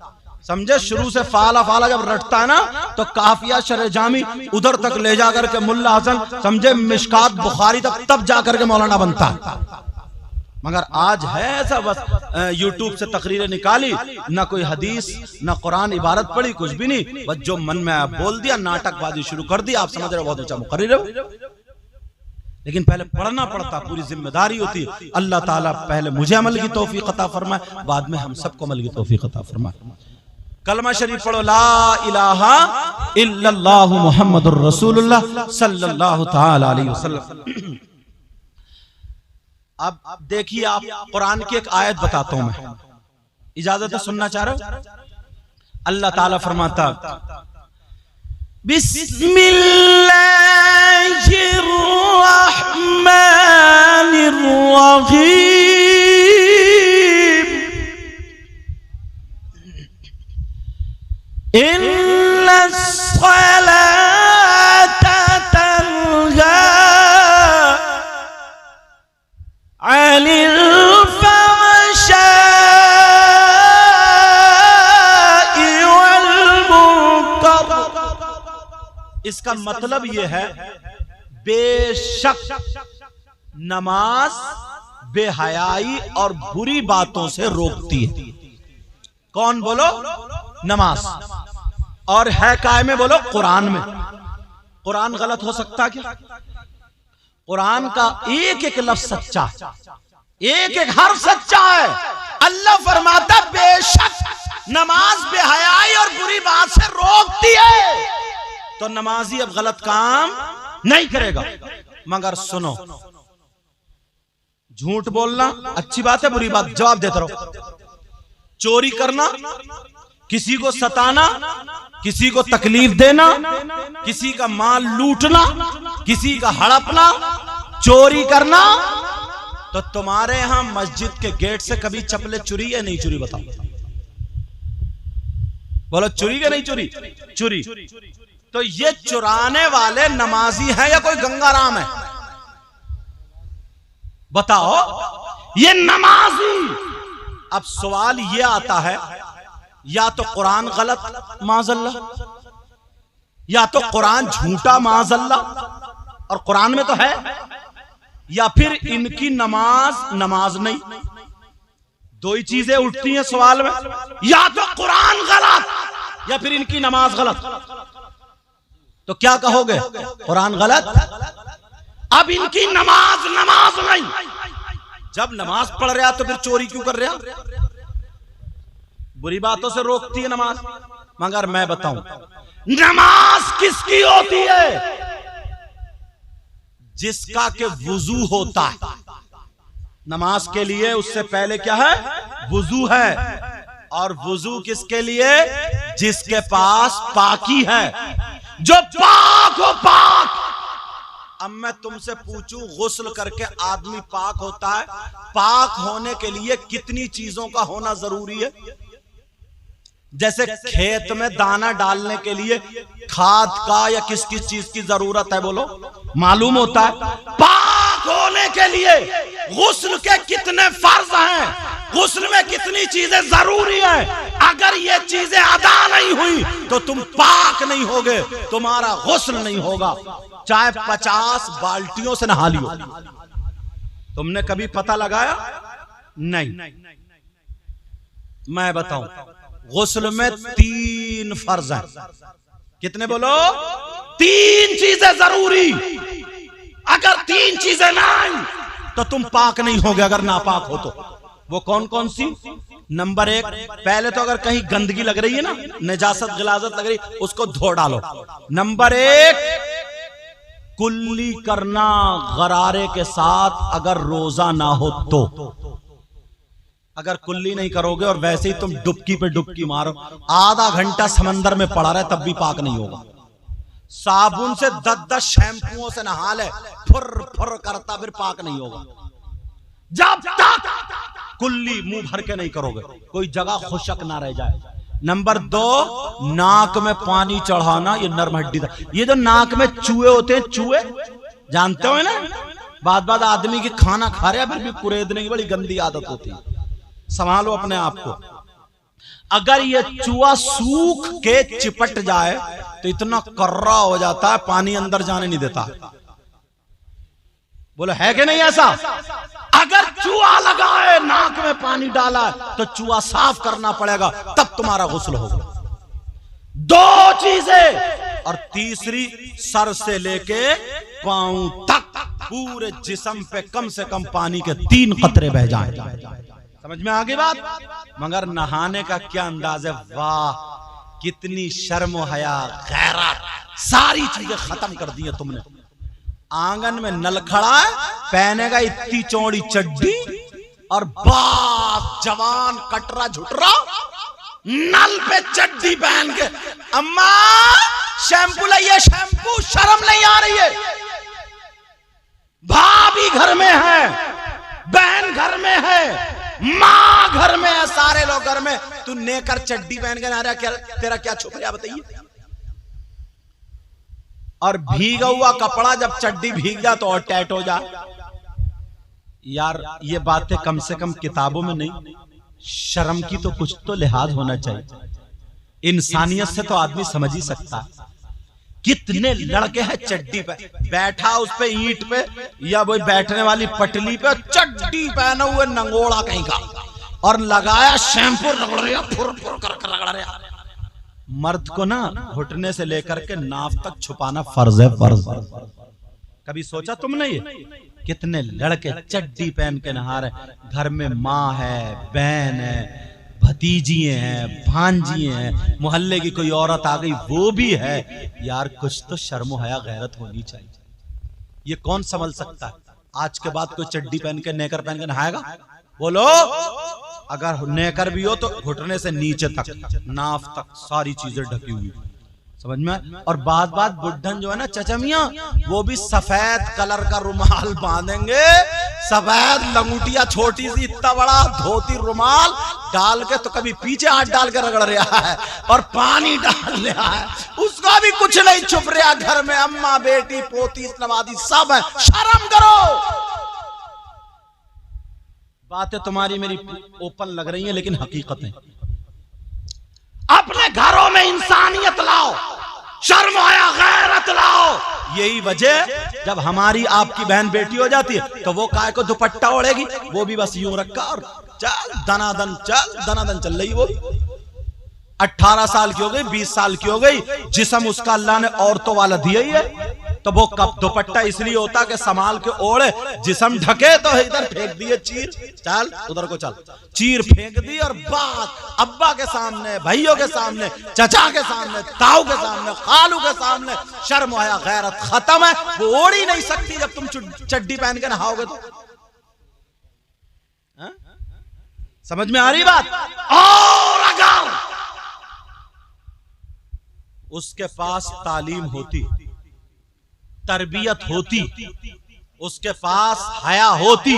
समझे। शुरू से फाला फाला जब रटता है ना, तो काफिया शरे जामी उधर तक ले जाकर के मुल्ला हसन, समझे, मिशकात बुखारी तक, तब जाकर के मौलाना बनता। मगर आज है ऐसा, बस यूट्यूब से तकरीरें निकाली, ना कोई हदीस ना कुरान इबारत पढ़ी, कुछ भी नहीं, बस जो मन में आया बोल दिया, नाटकबाजी शुरू कर दी। आप समझ रहे हो बहुत ऊंचा मुकर्रिर हो, लेकिन पहले पढ़ना पड़ता, पूरी जिम्मेदारी होती है। अल्लाह ताला पहले मुझे अमल की तौफीक अता फरमाए, बाद में हम सबको अमल की तौफीक अता फरमाए। कलमा शरीफ पढ़ो, ला इलाहा इल्लल्लाहु मुहम्मदुर रसूलुल्लाह सल्लल्लाहु तआला अलैहि वसल्लम। अब देखिए, आप कुरान की एक आयत बताता हूं मैं, इजाजत है, सुनना चाह रहे हो? अल्लाह ताला फरमाता, बिस्मिल्लाहिर्रहमानिर्रहीम, इन्नस्सलाता तन्हा अनिल फहशाई वल मुनकर। इसका मतलब यह है, बेशक नमाज बेहयाई और बुरी बातों से रोकती है। कौन बोलो? नमाज। और है काय में बोलो? कुरान में। कुरान गलत हो सकता क्या? कुरान का एक एक लफ्ज सच्चा, एक एक हर्फ सच्चा है। अल्लाह फरमाता बेशक नमाज बेहयाई और बुरी बात से रोकती है, तो नमाजी अब गलत काम नहीं करेगा। मगर सुनो, झूठ बोलना अच्छी बात है, बुरी बात, जवाब देते रहो। चोरी करना, किसी को सताना, किसी को तकलीफ देना, किसी का माल लूटना, किसी का हड़पना, चोरी करना, तो तुम्हारे यहां मस्जिद के गेट से कभी चप्पलें चुरी या नहीं चुरी? बताओ, बोलो चुरी या नहीं चुरी? चुरी। तो ये चुराने वाले नमाजी हैं या कोई गंगाराम है? बताओ, ये नमाजी। अब सवाल ये आता है, या तो कुरान गलत माज़अल्लाह, या तो कुरान झूठा माज़अल्लाह, और कुरान में तो है, या फिर इनकी नमाज नहीं। दो ही चीजें उठती हैं सवाल में, या तो कुरान गलत या फिर इनकी नमाज गलत। तो क्या कहोगे? कुरान गलत, अब इनकी नमाज नहीं। जब नमाज पढ़ रहा तो फिर चोरी क्यों कर रहा? बुरी बातों से रोकती है नमाज। मगर मैं बताऊं, नमाज किसकी होती है? जिसका के वुजू होता है। नमाज के लिए उससे पहले क्या है? वुजू है। और वुजू किसके लिए? जिसके पास पाकी है, जो पाक हो पाक। अब मैं तुमसे पूछूं, गुस्ल करके आदमी पाक होता है, पाक होने के लिए कितनी चीजों का होना जरूरी है? जैसे खेत में दाना डालने के लिए खाद का या किस किस चीज की जरूरत है, बोलो? मालूम होता है। पाक होने के लिए गुस्ल के कितने फर्ज हैं, गुस्ल में कितनी चीजें जरूरी है। अगर ये चीजें अदा नहीं हुई तो तुम पाक नहीं होगे, तुम्हारा गुस्ल नहीं होगा, चाहे 50 बाल्टियों से नहा लियो। तुमने कभी पता लगाया? नहीं। मैं बताऊं, गुस्ल में 3 फर्ज हैं। कितने बोलो? 3 चीजें जरूरी। अगर 3 चीजें नहीं तो तुम पाक नहीं होगे, अगर नापाक हो तो। वो कौन कौन सी? नंबर 1, पहले तो अगर कहीं गंदगी लग रही है ना, नजासत गिलाजत लग रही, उसको धो डालो। नंबर 1, कुल्ली करना गरारे के साथ, अगर रोजा ना हो तो। अगर कुल्ली नहीं करोगे और वैसे ही तुम डुबकी पे डुबकी मारो, आधा घंटा समंदर में पड़ा रहे, तब भी पाक नहीं होगा। साबुन से 10-10 शैम्पुओं से नहा ले, फुर फुर करता, फिर पाक नहीं होगा। जब तक कुल्ली मुंह भर के नहीं करोगे, कोई जगह खुशक ना रह जाए। नंबर 2, नाक में पानी चढ़ाना, ये नर्म हड्डी था। ये जो नाक में चूहे होते हैं, चूहे जानते हो ना, बाद आदमी की खाना खा रहे फिर भी कुरेदने की बड़ी गंदी आदत होती है। संभालो अपने आप को। अगर ये चूहा सूख के चिपट जाए तो इतना कर्रा हो जाता है, पानी अंदर जाने नहीं देता। बोलो है कि नहीं ऐसा? अगर चूहा लगा है, नाक में पानी डाला है, तो चूहा साफ करना पड़ेगा, तब तुम्हारा गुस्ल होगा। 2 चीजें। और तीसरी, सर से लेके पांव तक पूरे जिस्म पे कम से कम पानी के 3 कतरे बह जाएं। समझ में आ गई बात? मगर नहाने का क्या अंदाज है? वाह, कितनी शर्म हया गैरत, सारी चीजें खत्म कर दी है तुमने। आंगन में नल खड़ा है, पहनेगा इतनी चौड़ी चड्डी और बाप जवान कटरा झुटरा, नल पे चड्डी पहन के, अम्मा शैम्पू लाइए, शैम्पू। शर्म नहीं आ रही है? भाभी घर में है, बहन घर में है, माँ घर में है, सारे लोग घर में, तू नेकर चड्डी पहन के ना रहा, तेरा क्या छुप रहा बताइए? और भीगा हुआ कपड़ा जब चड्डी भीग जा तो और टाइट हो जा। यार ये बातें कम से कम किताबों में नहीं, शर्म की तो कुछ तो लिहाज होना चाहिए। इंसानियत से तो आदमी समझ ही सकता है। कितने लड़के हैं चड्डी पे बैठा, उस पे ईंट पे या वही बैठने वाली पटली पे चड्डी पहने हुए नंगोड़ा कहीं का, और लगाया शैम्पू, रगड़ रहा, फुर फुर कर रगड़ रहा। मर्द को ना घुटने से लेकर के नाफ तक छुपाना फर्ज है, फर्ज। कभी सोचा तुमने ये? कितने लड़के चड्डी पहन के नहा रहे। घर में माँ है, बहन है, भतीजिए हैं, भांजिए हैं, मोहल्ले की कोई औरत आ गई वो भी है। यार कुछ तो शर्म हया गैरत होनी चाहिए। ये कौन संभल सकता है? आज के बाद कोई चड्डी पहन के, नेकर पहन के नहाएगा? बोलो। अगर नेकर भी हो तो घुटने से नीचे तक, नाफ तक, सारी चीजें ढकी हुई, समझ में? और बात बुढ़न जो है ना, चचमिया, वो भी सफेद कलर का रुमाल बांधेंगे, सफेद लंगूटिया, छोटी सी इतना बड़ा धोती रुमाल डाल के, तो कभी पीछे हाथ डाल के रगड़ रहा है और पानी डाल रहा है, उसका भी कुछ नहीं छुप रहा। घर में अम्मा, बेटी, पोती, नवादी सब है। शर्म करो। बातें तुम्हारी मेरी ओपन लग रही हैं, लेकिन हकीकत है। इंसानियत लाओ, शर्म आया गैरत लाओ। यही वजह, जब हमारी आपकी बहन बेटी हो जाती है तो वो काय को दुपट्टा ओढ़ेगी, वो भी बस यूं रखा और चल दनादन चल रही। वो 18 साल की हो गई, 20 साल की हो गई, जिस्म उसका अल्लाह ने औरतों वाला दिया ही है। तो वो कब दुपट्टा इसलिए होता कि संभाल के ओढ़े, जिस्म ढके तो इधर फेंक दिए चीर, चल उधर को चल, चीर फेंक दी और बात अब्बा के सामने, भाइयों के सामने, चचा के सामने, ताऊ के सामने, खालू के सामने, शर्म आया गैरत खत्म है। वो ओढ़ ही नहीं सकती जब तुम चड्डी पहन के नहाओगे तो। हा? समझ में आ रही बात? और अगर उसके पास तालीम होती, तरबियत होती, उसके पास हया होती,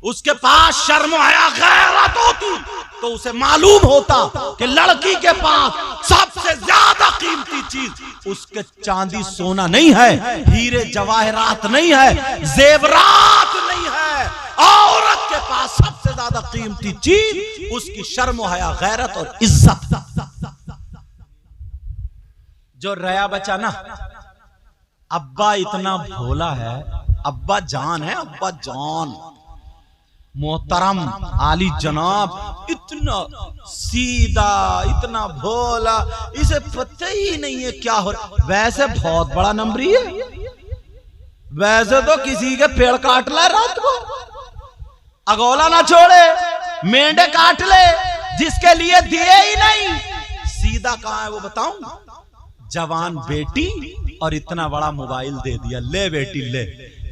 उसके पास शर्म हया गैरत होती, तो उसे मालूम होता कि लड़की के पास सबसे ज्यादा कीमती चीज उसके चांदी सोना नहीं है, हीरे जवाहरात नहीं है, जेवरात नहीं है। औरत के पास सबसे ज्यादा कीमती चीज उसकी शर्म हया गैरत और इज्जत। जो रया बचा ना, अब्बा इतना भोला है, अब्बा जान है, अब्बा जान मोहतरम आली जनाब, इतना सीधा, इतना भोला, इसे पता ही नहीं है क्या हो रहा। वैसे बहुत बड़ा नंबरी है, वैसे तो किसी के पेड़ काट ले रात को, अगोला ना छोड़े, मेंढे काट ले, जिसके लिए दिए ही नहीं। सीधा कहां है वो बताऊं? जवान बेटी और इतना बड़ा मोबाइल दे दिया, ले बेटी ले।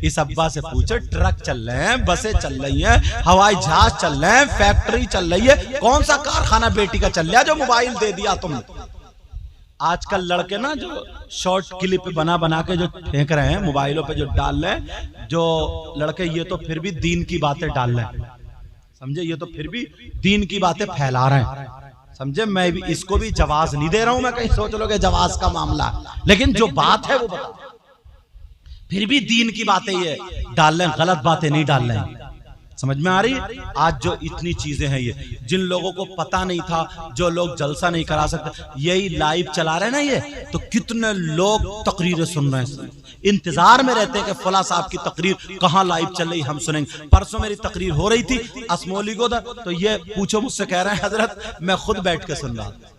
इस अब्बा से पूछो, ट्रक चल रहे हैं, बसें चल रही हैं, हवाई जहाज चल रहे हैं, फैक्ट्री चल रही है, कौन सा कारखाना बेटी का चल रहा है जो मोबाइल दे दिया तुमने? आजकल लड़के ना जो शॉर्ट क्लिप बना बना के जो फेंक रहे हैं मोबाइलों पे, जो डाल रहे हैं जो लड़के, ये तो फिर भी दीन की बातें डाल रहे हैं, समझे? ये तो फिर भी दीन की बातें फैला रहे हैं, समझे? मैं भी इसको भी जवाज नहीं दे रहा हूं, मैं कहीं सोच लो कि जवाज का मामला, लेकिन जो बात है वो बता। फिर भी दीन की बातें ये डाल रहे हैं, गलत बातें नहीं डाल रहे हैं। समझ में आ रही? आज जो इतनी चीजें हैं, ये जिन लोगों को पता नहीं था, जो लोग जलसा नहीं करा सकते, यही लाइव चला रहे ना ये, तो कितने लोग तकरीरें सुन रहे हैं, इंतजार में रहते हैं कि फला साहब की तकरीर कहां लाइव चल रही, हम सुनेंगे। परसों मेरी तकरीर हो रही थी असमोली को, तो ये पूछो मुझसे, कह रहे हैं हजरत मैं खुद बैठ के सुन रहा था।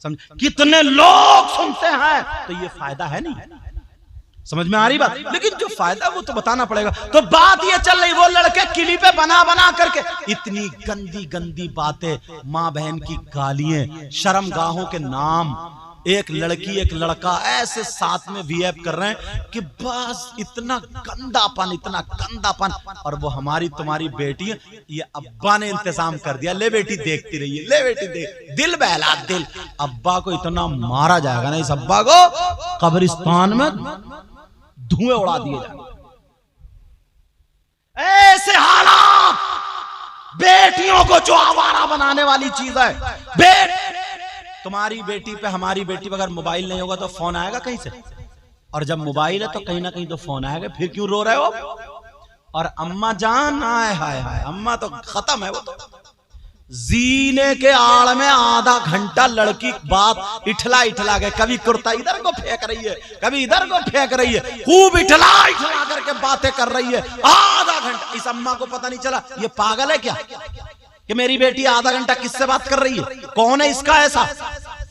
समझ कितने लोग सुनते हैं, तो ये फायदा है नहीं। समझ में आ रही बात? लेकिन जो फायदा वो तो बताना पड़ेगा। तो बात ये चल रही, वो लड़के क्लिपें बना बना करके इतनी गंदी गंदी बातें, माँ बहन की गालियां, शर्मगाहों के नाम, एक लड़की एक लड़का ऐसे साथ में वीएप कर रहे हैं कि बस इतना गंदापन, इतना गंदापन। और वो हमारी तुम्हारी बेटी है, ये अब्बा ने इंतजाम कर दिया, ले बेटी देखती रहिए, ले बेटी देख, दिल बहला दिल। अब्बा को इतना मारा जाएगा ना, इस अब्बा को कब्रिस्तान में धुएं उड़ा दिए जाएंगे। ऐसे हालात, बेटियों को जो आवारा बनाने वाली चीज है। तुम्हारी बेटी पे, हमारी बेटी पे अगर मोबाइल नहीं होगा तो फोन आएगा कहीं से, और जब मोबाइल है तो कहीं ना कहीं तो फोन आएगा। फिर क्यों रो रहे हो? और अम्मा जान, हाय हाय हाय, अम्मा तो खत्म है। वो तो जीने के आड़ में आधा घंटा लड़की बात इठला इठला के, कभी कुर्ता इधर को फेंक रही है, कभी इधर को फेंक रही है, खूब इठला इठला करके बातें कर रही है आधा घंटा। इस अम्मा को पता नहीं चला ये पागल है क्या कि मेरी बेटी आधा घंटा किससे बात कर रही है? कौन है इसका ऐसा?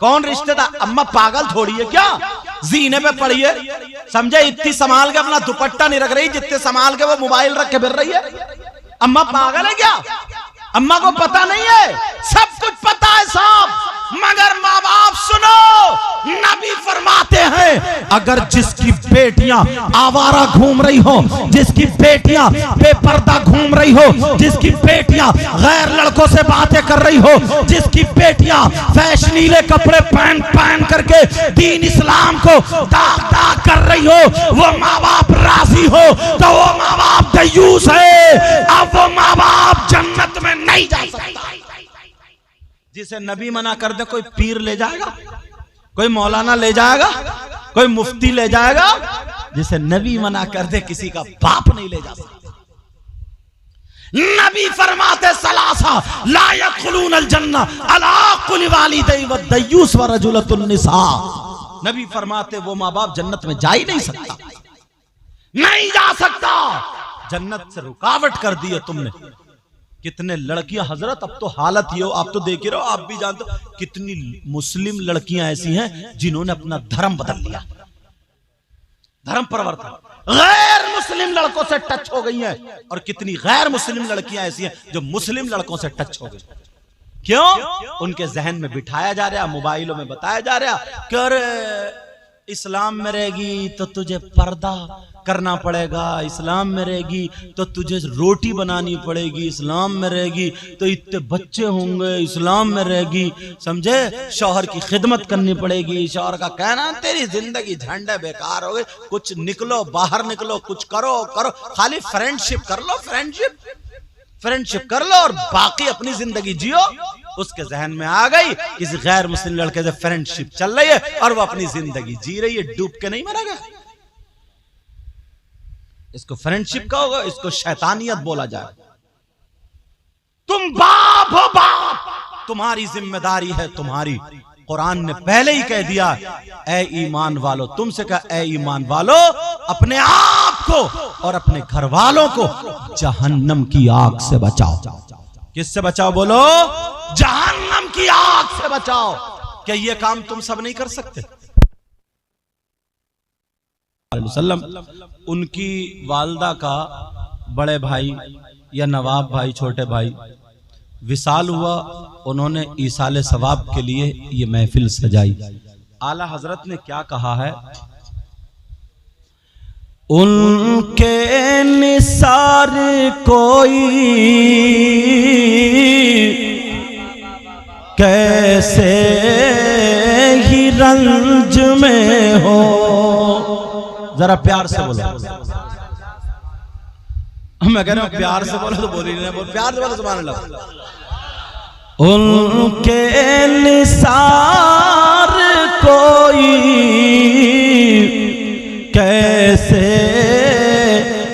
कौन रिश्तेदार? अम्मा पागल थोड़ी है क्या? जीने पे पड़ी है, समझे? इतनी संभाल के अपना दुपट्टा नहीं रख रही जितने संभाल के वो मोबाइल रख के फिर रही है। अम्मा पागल है क्या? अम्मा को पता नहीं है? सब कुछ पता है साहब, मगर माँ बाप सुनो, नबी फरमाते हैं अगर जिसकी बेटियां आवारा घूम रही हो, जिसकी बेटियां बेपर्दा घूम रही हो, जिसकी बेटियां गैर लड़कों से बातें कर रही हो, जिसकी बेटियां फैशनीले कपड़े पहन पहन करके दीन इस्लाम को दाग दाग कर रही हो, वो माँ बाप राजी हो तो वो माँ बाप दयूस है। अब वो माँ बाप जन्नत में नहीं जा सकता। जिसे नबी मना कर दे, कोई पीर ले जाएगा, कोई मौलाना ले जाएगा, कोई मुफ्ती ले जाएगा। जिसे नबी मना कर दे, किसी का बाप नहीं ले जा सकता। नबी फरमाते सलासा ला यदखुलून अल जन्ना अला कुल वालिदैन व दय्यूस व रजुलतुन निसा। नबी फरमाते वो माँ बाप जन्नत में जा ही नहीं सकता, नहीं जा सकता। जन्नत से रुकावट कर दी है तुमने। कितने लड़कियां हजरत, अब तो हालत ये हो, आप तो देख ही रहे हो, आप भी जानते हो कितनी मुस्लिम लड़कियां ऐसी हैं जिन्होंने अपना धर्म बदल लिया, धर्म परिवर्तन, गैर मुस्लिम लड़कों से टच हो गई हैं। और कितनी गैर मुस्लिम लड़कियां ऐसी हैं जो मुस्लिम लड़कों से टच हो गई। क्यों? उनके जहन में बिठाया जा रहा, मोबाइलों में बताया जा रहा कि अरे इस्लाम में रहेगी तो तुझे पर्दा करना पड़ेगा, इस्लाम में रहेगी तो तुझे रोटी बनानी पड़ेगी, इस्लाम में रहेगी तो इतने बच्चे होंगे, इस्लाम में रहेगी समझे शौहर की खिदमत करनी पड़ेगी। शौहर का कहना तेरी जिंदगी झंडे बेकार हो गई, कुछ निकलो बाहर निकलो, कुछ करो करो, खाली फ्रेंडशिप कर लो, फ्रेंडशिप कर लो और बाकी अपनी जिंदगी जियो। उसके जहन में आ गई किसी गैर मुस्लिम लड़के से फ्रेंडशिप चल रही है और वो अपनी जिंदगी जी रही है, डूब के नहीं मरेगा। इसको फ्रेंडशिप का होगा, इसको शैतानियत बोला जाए। तुम बाप हो बाप, तुम्हारी जिम्मेदारी है तुम्हारी। कुरान ने पहले ही कह दिया ए ईमान वालों, तुमसे कहा ए ईमान वालों अपने आप को और अपने घर वालों को जहन्नम की आग से बचाओ। किससे बचाओ बोलो? जहन्नम की आग से बचाओ। क्या ये काम तुम सब नहीं कर सकते? उनकी वालदा का बड़े भाई या नवाब भाई, छोटे भाई विसाल हुआ, उन्होंने ईसाले सवाब के लिए ये महफिल सजाई। आला हजरत ने क्या कहा है? उनके निसार कोई कैसे ही रंज में हो। जरा प्यार से बोलो, मैं कह रहा हूं प्यार से बोलो तो बोल ही नहीं, बोल प्यार से बोलो सुभान अल्लाह। उनके निसार कोई कैसे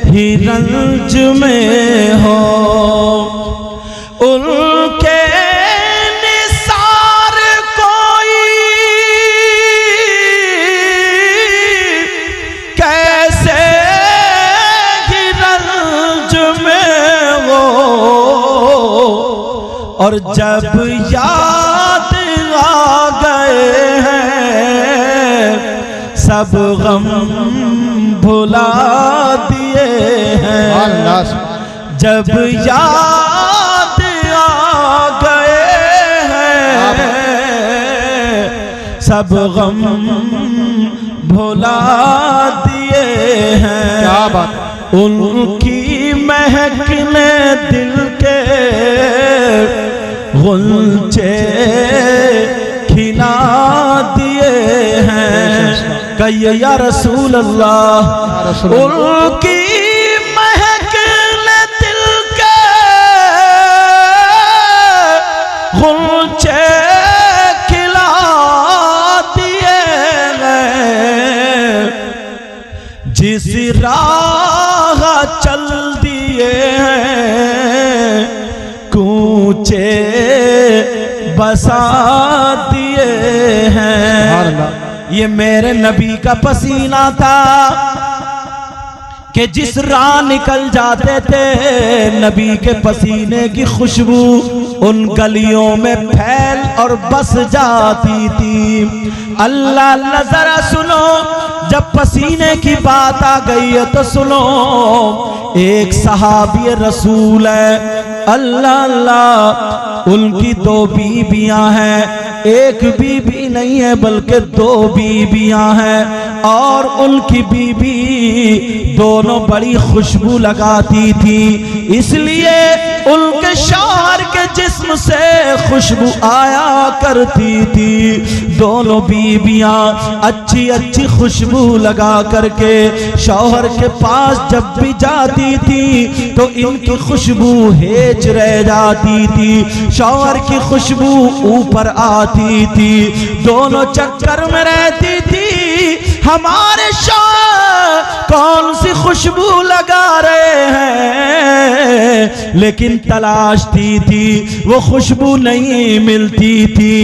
ही रंज में हो, उनके निसार कोई कैसे ही रंज में हो। और जब याद आ गए हैं सब गम भुला दिए हैं। जब याद आ गए हैं सब गम भुला दिए हैं। क्या बात। उनकी महकने दिल के गुलचे खिला दिए हैं। कहिए या रसूल अल्लाह। उनकी महकने दिल के गुलचे खिला दिए हैं। जिस राह चल दिए हैं कूचे बसा दिए हैं। ये मेरे नबी का पसीना था कि जिस राह निकल जाते थे नबी के पसीने की खुशबू उन गलियों में फैल और बस जाती थी। अल्लाह अल्लाह जरा सुनो, जब पसीने की बात आ गई है तो सुनो। एक सहाबी रसूल है, अल्लाह अल्लाह, उनकी 2 बीबियां हैं। एक बीबी नहीं है बल्कि 2 बीबियां हैं और उनकी बीबी दोनों बड़ी खुशबू लगाती थी, इसलिए उनके शौहर के जिस्म से खुशबू आया करती थी। दोनों बीबियां अच्छी अच्छी खुशबू लगा करके शौहर के पास जब भी जाती थी तो इनकी खुशबू हेज रह जाती थी, शौहर की खुशबू ऊपर आती थी। दोनों चक्कर में रहती थी हमारे शाह कौन सी खुशबू लगा रहे हैं, लेकिन तलाशती थी वो खुशबू नहीं मिलती थी।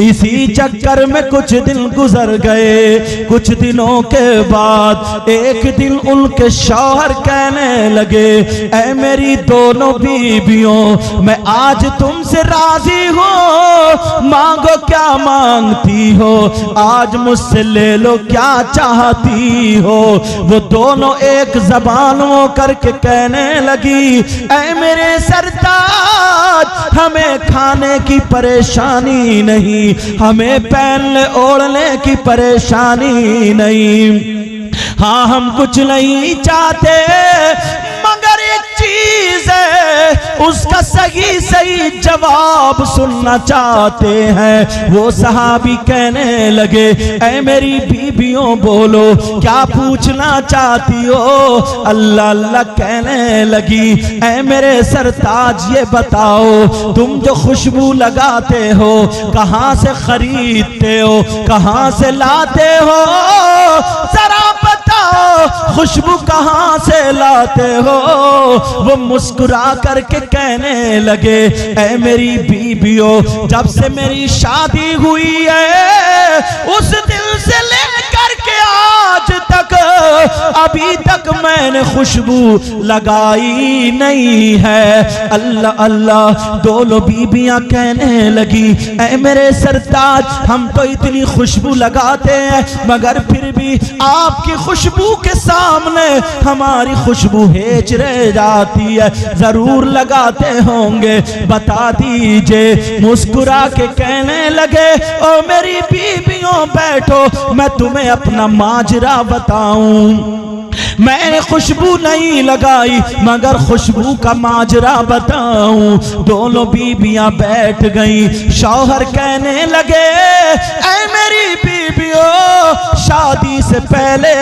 इसी चक्कर में कुछ दिन गुजर गए। कुछ दिनों के बाद एक दिन उनके शौहर कहने लगे, ऐ मेरी दोनों बीवियों, मैं आज तुमसे राजी हूँ, मांगो क्या मांगती हो, आज मुझसे ले लो क्या चाहती हो। वो दोनों एक जबान हो करके कहने लगी, ऐ मेरे सरताज, हमें खाने की परेशानी नहीं, हमें पहनने ओढ़ने की परेशानी नहीं, हाँ हम कुछ नहीं चाहते, मगर एक चीज है उसका सही सही जवाब सुनना चाहते हैं। वो सहाबी कहने लगे, ऐ मेरी बीबियों बोलो क्या पूछना चाहती हो। अल्लाह अल्लाह कहने लगी, ऐ मेरे सरताज ये बताओ, तुम जो खुशबू लगाते हो कहाँ से खरीदते हो, कहाँ से लाते हो, जरा बताओ खुशबू कहाँ से लाते हो। वो मुस्कुरा करके कहने लगे, ऐ मेरी बीबियों, जब से मेरी शादी हुई है उस दिन से लेकर के आज तक अभी तक मैंने खुशबू लगाई नहीं है। अल्लाह अल्लाह, दोनों बीबियां कहने लगी, ऐ मेरे सरताज, हम तो इतनी खुशबू लगाते हैं मगर फिर भी आपकी खुशबू के सामने हमारी खुशबू हेच रह जाती है, जरूर लगाते होंगे, बता दीजिए। मुस्कुरा के कहने लगे, ओ मेरी बीबियों बैठो, मैं तुम्हें अपना माजरा बताऊं। मैंने खुशबू नहीं लगाई मगर खुशबू का माजरा बताऊं। दोनों बीबियां बैठ गईं। शौहर कहने लगे, ऐ मेरी बीबियों, शादी से पहले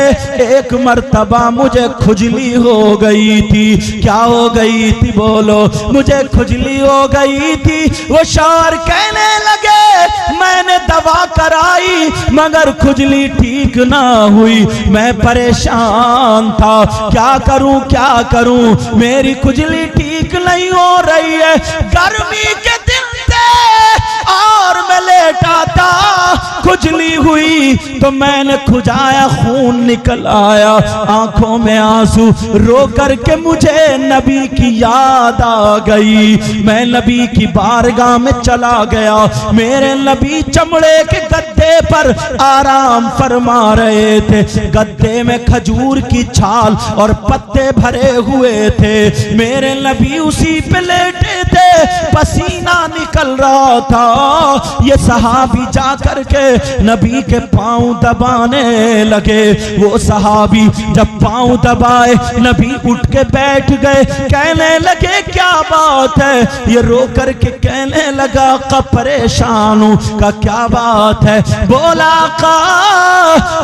एक मर्तबा मुझे खुजली हो गई थी। क्या हो गई थी बोलो? मुझे खुजली हो गई थी। वो शौहर कहने लगे, मैंने दवा कराई मगर खुजली ठीक ना हुई, मैं परेशान था, क्या करूं, मेरी खुजली ठीक नहीं हो रही है। गर्मी के दिन थे और मैं लेटा था, खुजली हुई तो मैंने खुजाया, खून निकल आया, आंखों में आंसू, रो करके मुझे नबी की याद आ गई। मैं नबी की बारगाह में चला गया। मेरे नबी चमड़े के गद्दे पर आराम फरमा रहे थे। गद्दे में खजूर की छाल और पत्ते भरे हुए थे। मेरे नबी उसी पे लेटे थे, पसीना निकल रहा था। ये सहाबी जा करके नबी के पांव दबाने लगे। वो सहाबी जब पांव दबाए, नबी उठ के बैठ गए। कहने लगे, क्या बात है? ये रो करके कहने लगा, का परेशान हूं, का क्या बात है? बोला, का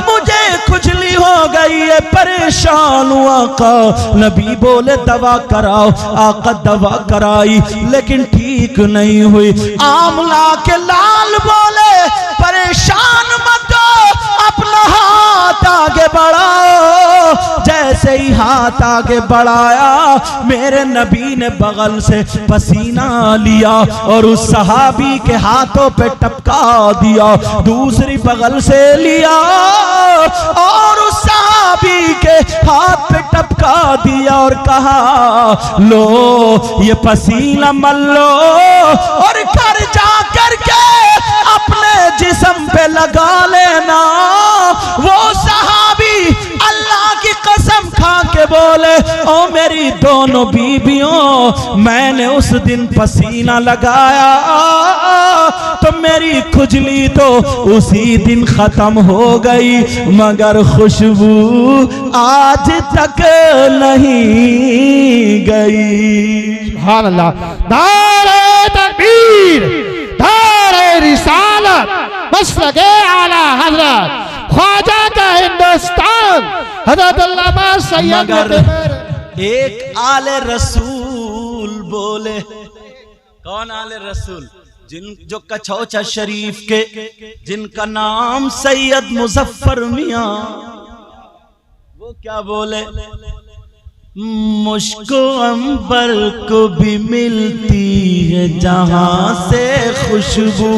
मुझे खुजली हो गई है, परेशान हूं आका। नबी बोले, दवा कराओ। आका दवा कराई लेकिन ठीक नहीं हुई। आमला के लाल बोले, परेशान मत हो, अपना हाथ आगे बढ़ाओ। जैसे ही हाथ आगे बढ़ाया, मेरे नबी ने बगल से पसीना लिया और उस सहाबी के हाथों पे टपका दिया। दूसरी बगल से लिया और उस सहाबी के हाथ पे टपका दिया और कहा, लो ये पसीना मल लो और घर जा करके अपने जिस्म पे लगा लेना। वो सहाबी अल्लाह की कसम खा के बोले, ओ मेरी दोनों बीबियों, मैंने उस दिन पसीना लगाया तो मेरी खुजली तो उसी दिन खत्म हो गई, मगर खुशबू आज तक नहीं गई। सुभान अल्लाह। नारे तकबीर, नारे रिसालत, मसलके आला हजरत ख्वाजा का हिंदुस्तान, हजरत अल्लामा सैयद। मगर एक आले रसूल बोले, कौन आले रसूल? जो कछौचा शरीफ के जिनका नाम सैयद मुजफ्फर मियां, वो क्या बोले, मुझको अंबर को भी मिलती है जहां से खुशबू।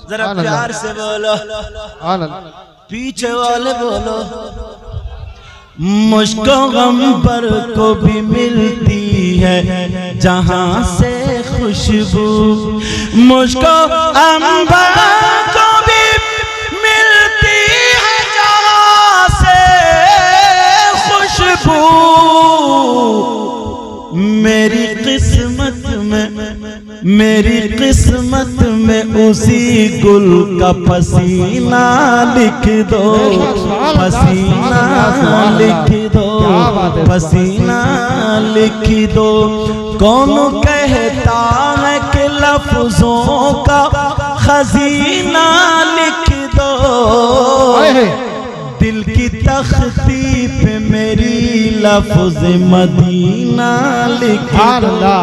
जरा प्यार से बोलो, पीछे वाले बोलो, मुझको अंबर को भी मिलती है जहां से खुशबू, मुझको अंबर को भी मिलती है जहां से खुशबू। मेरी किस्मत में उसी गुल का पसीना लिख दो, पसीना लिख दो, पसीना लिख दो। कौन कहता है कि लफ्जों का खजीना लिख दो, दिल की तख्ती पे मेरी लफ्ज मदीना लिख दो।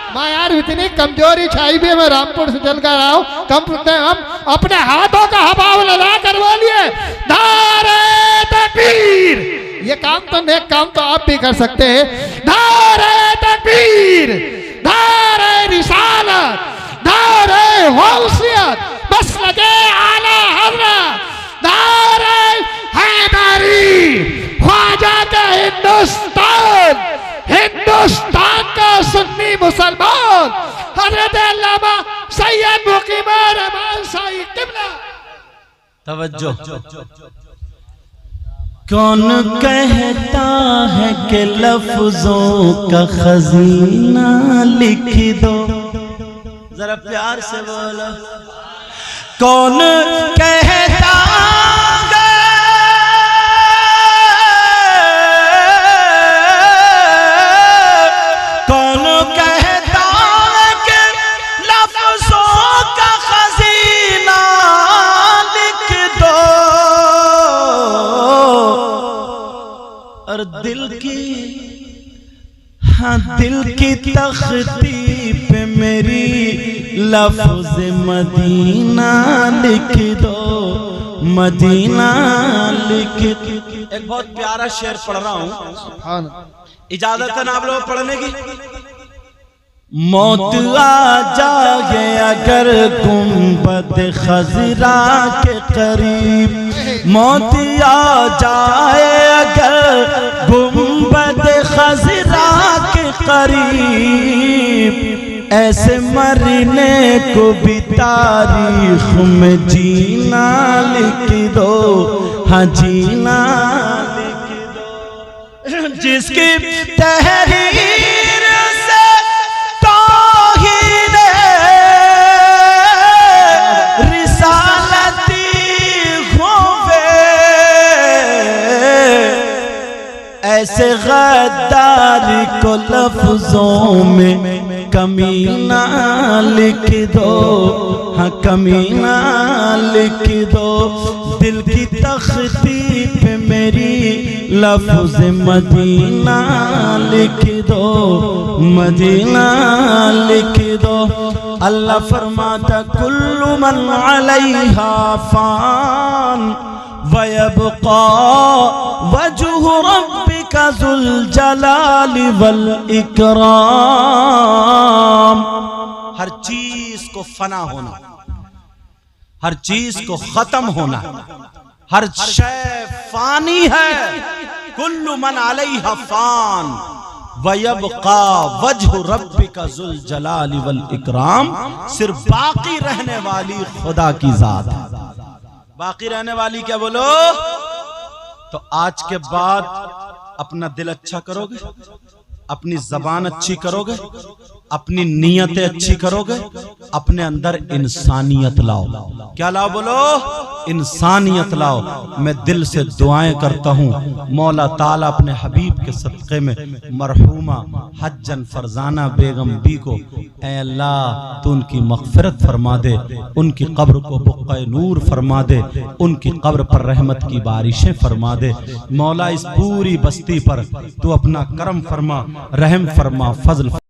मैं यार इतनी कमजोरी छाई भी है, मैं रामपुर से चल कर आया हूँ, हम अपने हाथों का हवाव लगा कर बोलिए नारे तकबीर। ये काम तो नेक काम तो आप भी कर सकते हैं। नारे तकबीर, नारे रिसालत, नारे गौसियत, मसलके आला हज़रत, नारे हैदरी, ख्वाजा का हिंदुस्तान, हिंदुस्तान का सुन्नी मुसलमान हज़रत अल्लामा सैयद मुकीमुर रहमान शाही क़िबला। तवज्जो। कौन कहता है कि लफ्जों का खजीना लिख दो, जरा प्यार से बोलो, कौन कहता दिल की तख्ती पे मेरी लफ्ज मदीना लिख दो, मदीना लिख। एक बहुत प्यारा शेर पढ़ रहा हूँ, इजाजत है ना आप लोग पढ़ने की? मौत आ जाए अगर गुंबद खजरा के करीब, मौत आ जाए अगर गुंबद खजरा के करीब, ऐसे मरने को भी तारीख में जीना लिख दो, हाँ जीना लिख दो। जिसकी तहरीर से तौहीद रिसालती होवे, ऐसे गद्दारी को लफ्जों में कमीना लिख दो, हाँ कमीना लिख दो। दिल की तख्ती पे मेरी लफ्ज मदीना लिख दो, मदीना लिख दो। अल्लाह फरमाता कुल्लु मन अलैहा फान वयबका वजहु रब्बिका ज़ुल जलाली वल इकराम। हर चीज को फना होना, हर चीज को खत्म होना, हर शय फानी है। कुल्लु मन अलैहा फान वयबका वजहु रब्बिका ज़ुल जलाली वल इकराम। सिर्फ बाकी रहने वाली खुदा की जात है। बाकी रहने वाली क्या बोलो? तो आज के बाद अपना दिल अच्छा करोगे, अपनी जबान अच्छी करोगे, अपनी नीयतें अच्छी करोगे, अपने अंदर इंसानियत लाओ। क्या लाओ बोलो? इंसानियत लाओ। मैं दिल से दुआएं करता हूँ मौला ताला अपने हबीब के सदक़े में मरहूमा हज्जन फरजाना बेगम बी को, ऐ अल्लाह तू उनकी मग़फ़िरत फरमा दे, उनकी कब्र को बुक़्क़े नूर फरमा दे, उनकी कब्र पर रहमत की बारिशें फरमा दे। मौला इस पूरी बस्ती पर तू अपना करम फरमा, रहम फरमा, फजल